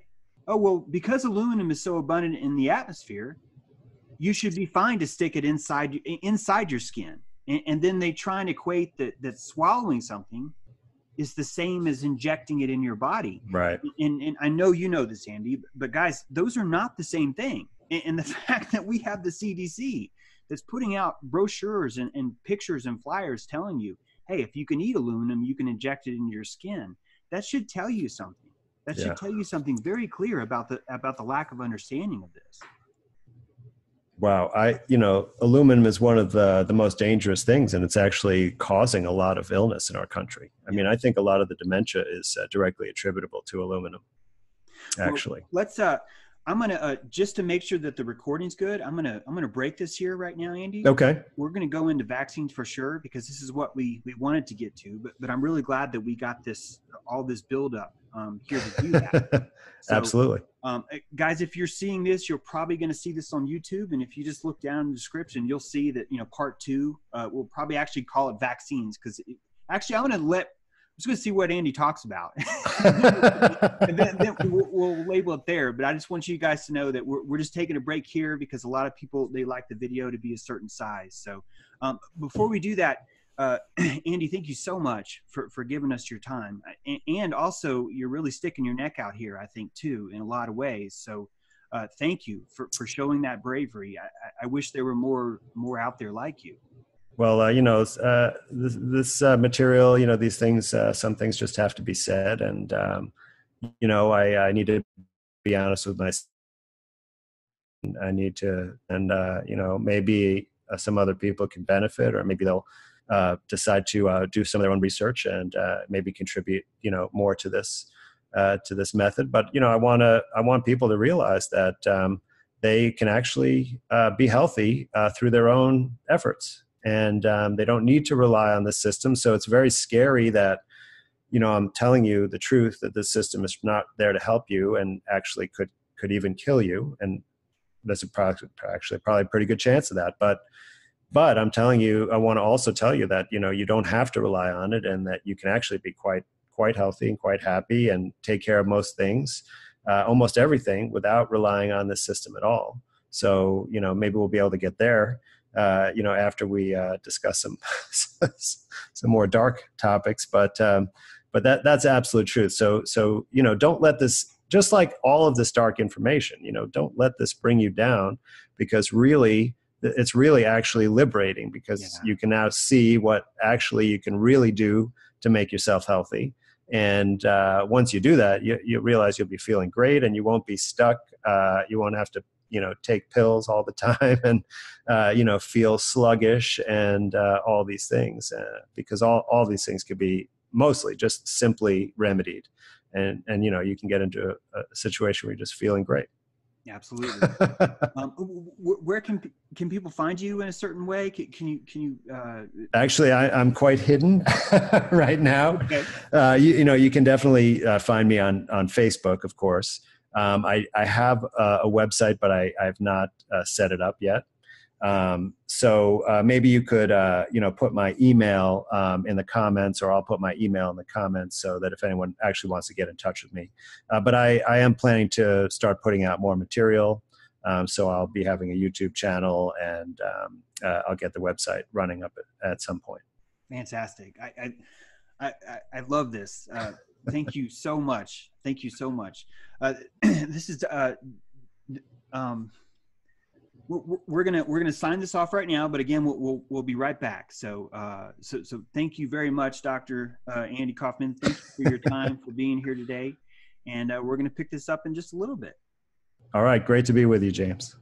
Oh well, because aluminum is so abundant in the atmosphere, you should be fine to stick it inside your skin. And then they try and equate that swallowing something is the same as injecting it in your body. Right. And I know you know this, Andy, but guys, those are not the same thing. And the fact that we have the CDC that's putting out brochures and pictures and flyers telling you, hey, if you can eat aluminum, you can inject it into your skin. That should tell you something. That should tell you something very clear about the lack of understanding of this. Wow. Aluminum is one of the most dangerous things, and it's actually causing a lot of illness in our country. I mean, I think a lot of the dementia is directly attributable to aluminum, actually. Well, let's, I'm going to, just to make sure that the recording's good, I'm going to break this here right now, Andy. Okay. We're going to go into vaccines for sure, because this is what we wanted to get to, but I'm really glad that we got all this build up here to do that. So, absolutely. Guys, if you're seeing this, you're probably going to see this on YouTube. And if you just look down in the description, you'll see that, part 2, we'll probably actually call it vaccines. Cause actually I'm just going to see what Andy talks about. And then we'll label it there. But I just want you guys to know that we're just taking a break here because a lot of people, they like the video to be a certain size. So before we do that, Andy, thank you so much for giving us your time. And also, you're really sticking your neck out here, I think, too, in a lot of ways. So thank you for showing that bravery. I wish there were more out there like you. Well, this material, these things, some things just have to be said. And, I need to be honest with myself. I need to, and, maybe some other people can benefit, or maybe they'll decide to do some of their own research and maybe contribute, more to this method. But, I want people to realize that they can actually be healthy through their own efforts. And they don't need to rely on the system. So it's very scary that, I'm telling you the truth, that this system is not there to help you and actually could even kill you. And there's actually probably a pretty good chance of that. But I'm telling you, I want to also tell you that, you don't have to rely on it, and that you can actually be quite healthy and quite happy and take care of most things, almost everything, without relying on this system at all. So, maybe we'll be able to get there. After we discuss some more dark topics, but that's absolute truth. So don't let this, just like all of this dark information, don't let this bring you down, because really, it's really actually liberating, because you can now see what actually you can really do to make yourself healthy. And once you do that, you realize you'll be feeling great, and you won't be stuck. You won't have to take pills all the time and, feel sluggish and all these things, because all these things could be mostly just simply remedied. And you can get into a situation where you're just feeling great. Absolutely. Where can people find you in a certain way? Can you? Actually, I'm quite hidden right now. Okay. You can definitely find me on Facebook, of course. I have a website, but I have not set it up yet. So maybe you could, put my email in the comments, or I'll put my email in the comments so that if anyone actually wants to get in touch with me. But I am planning to start putting out more material. So I'll be having a YouTube channel, and I'll get the website running up at some point. Fantastic. I love this. Thank you so much. Thank you so much. This is, we're gonna sign this off right now, but again, we'll be right back. So thank you very much, Dr. Andy Kaufman. Thank you for your time, for being here today, and we're gonna pick this up in just a little bit. All right, great to be with you, James.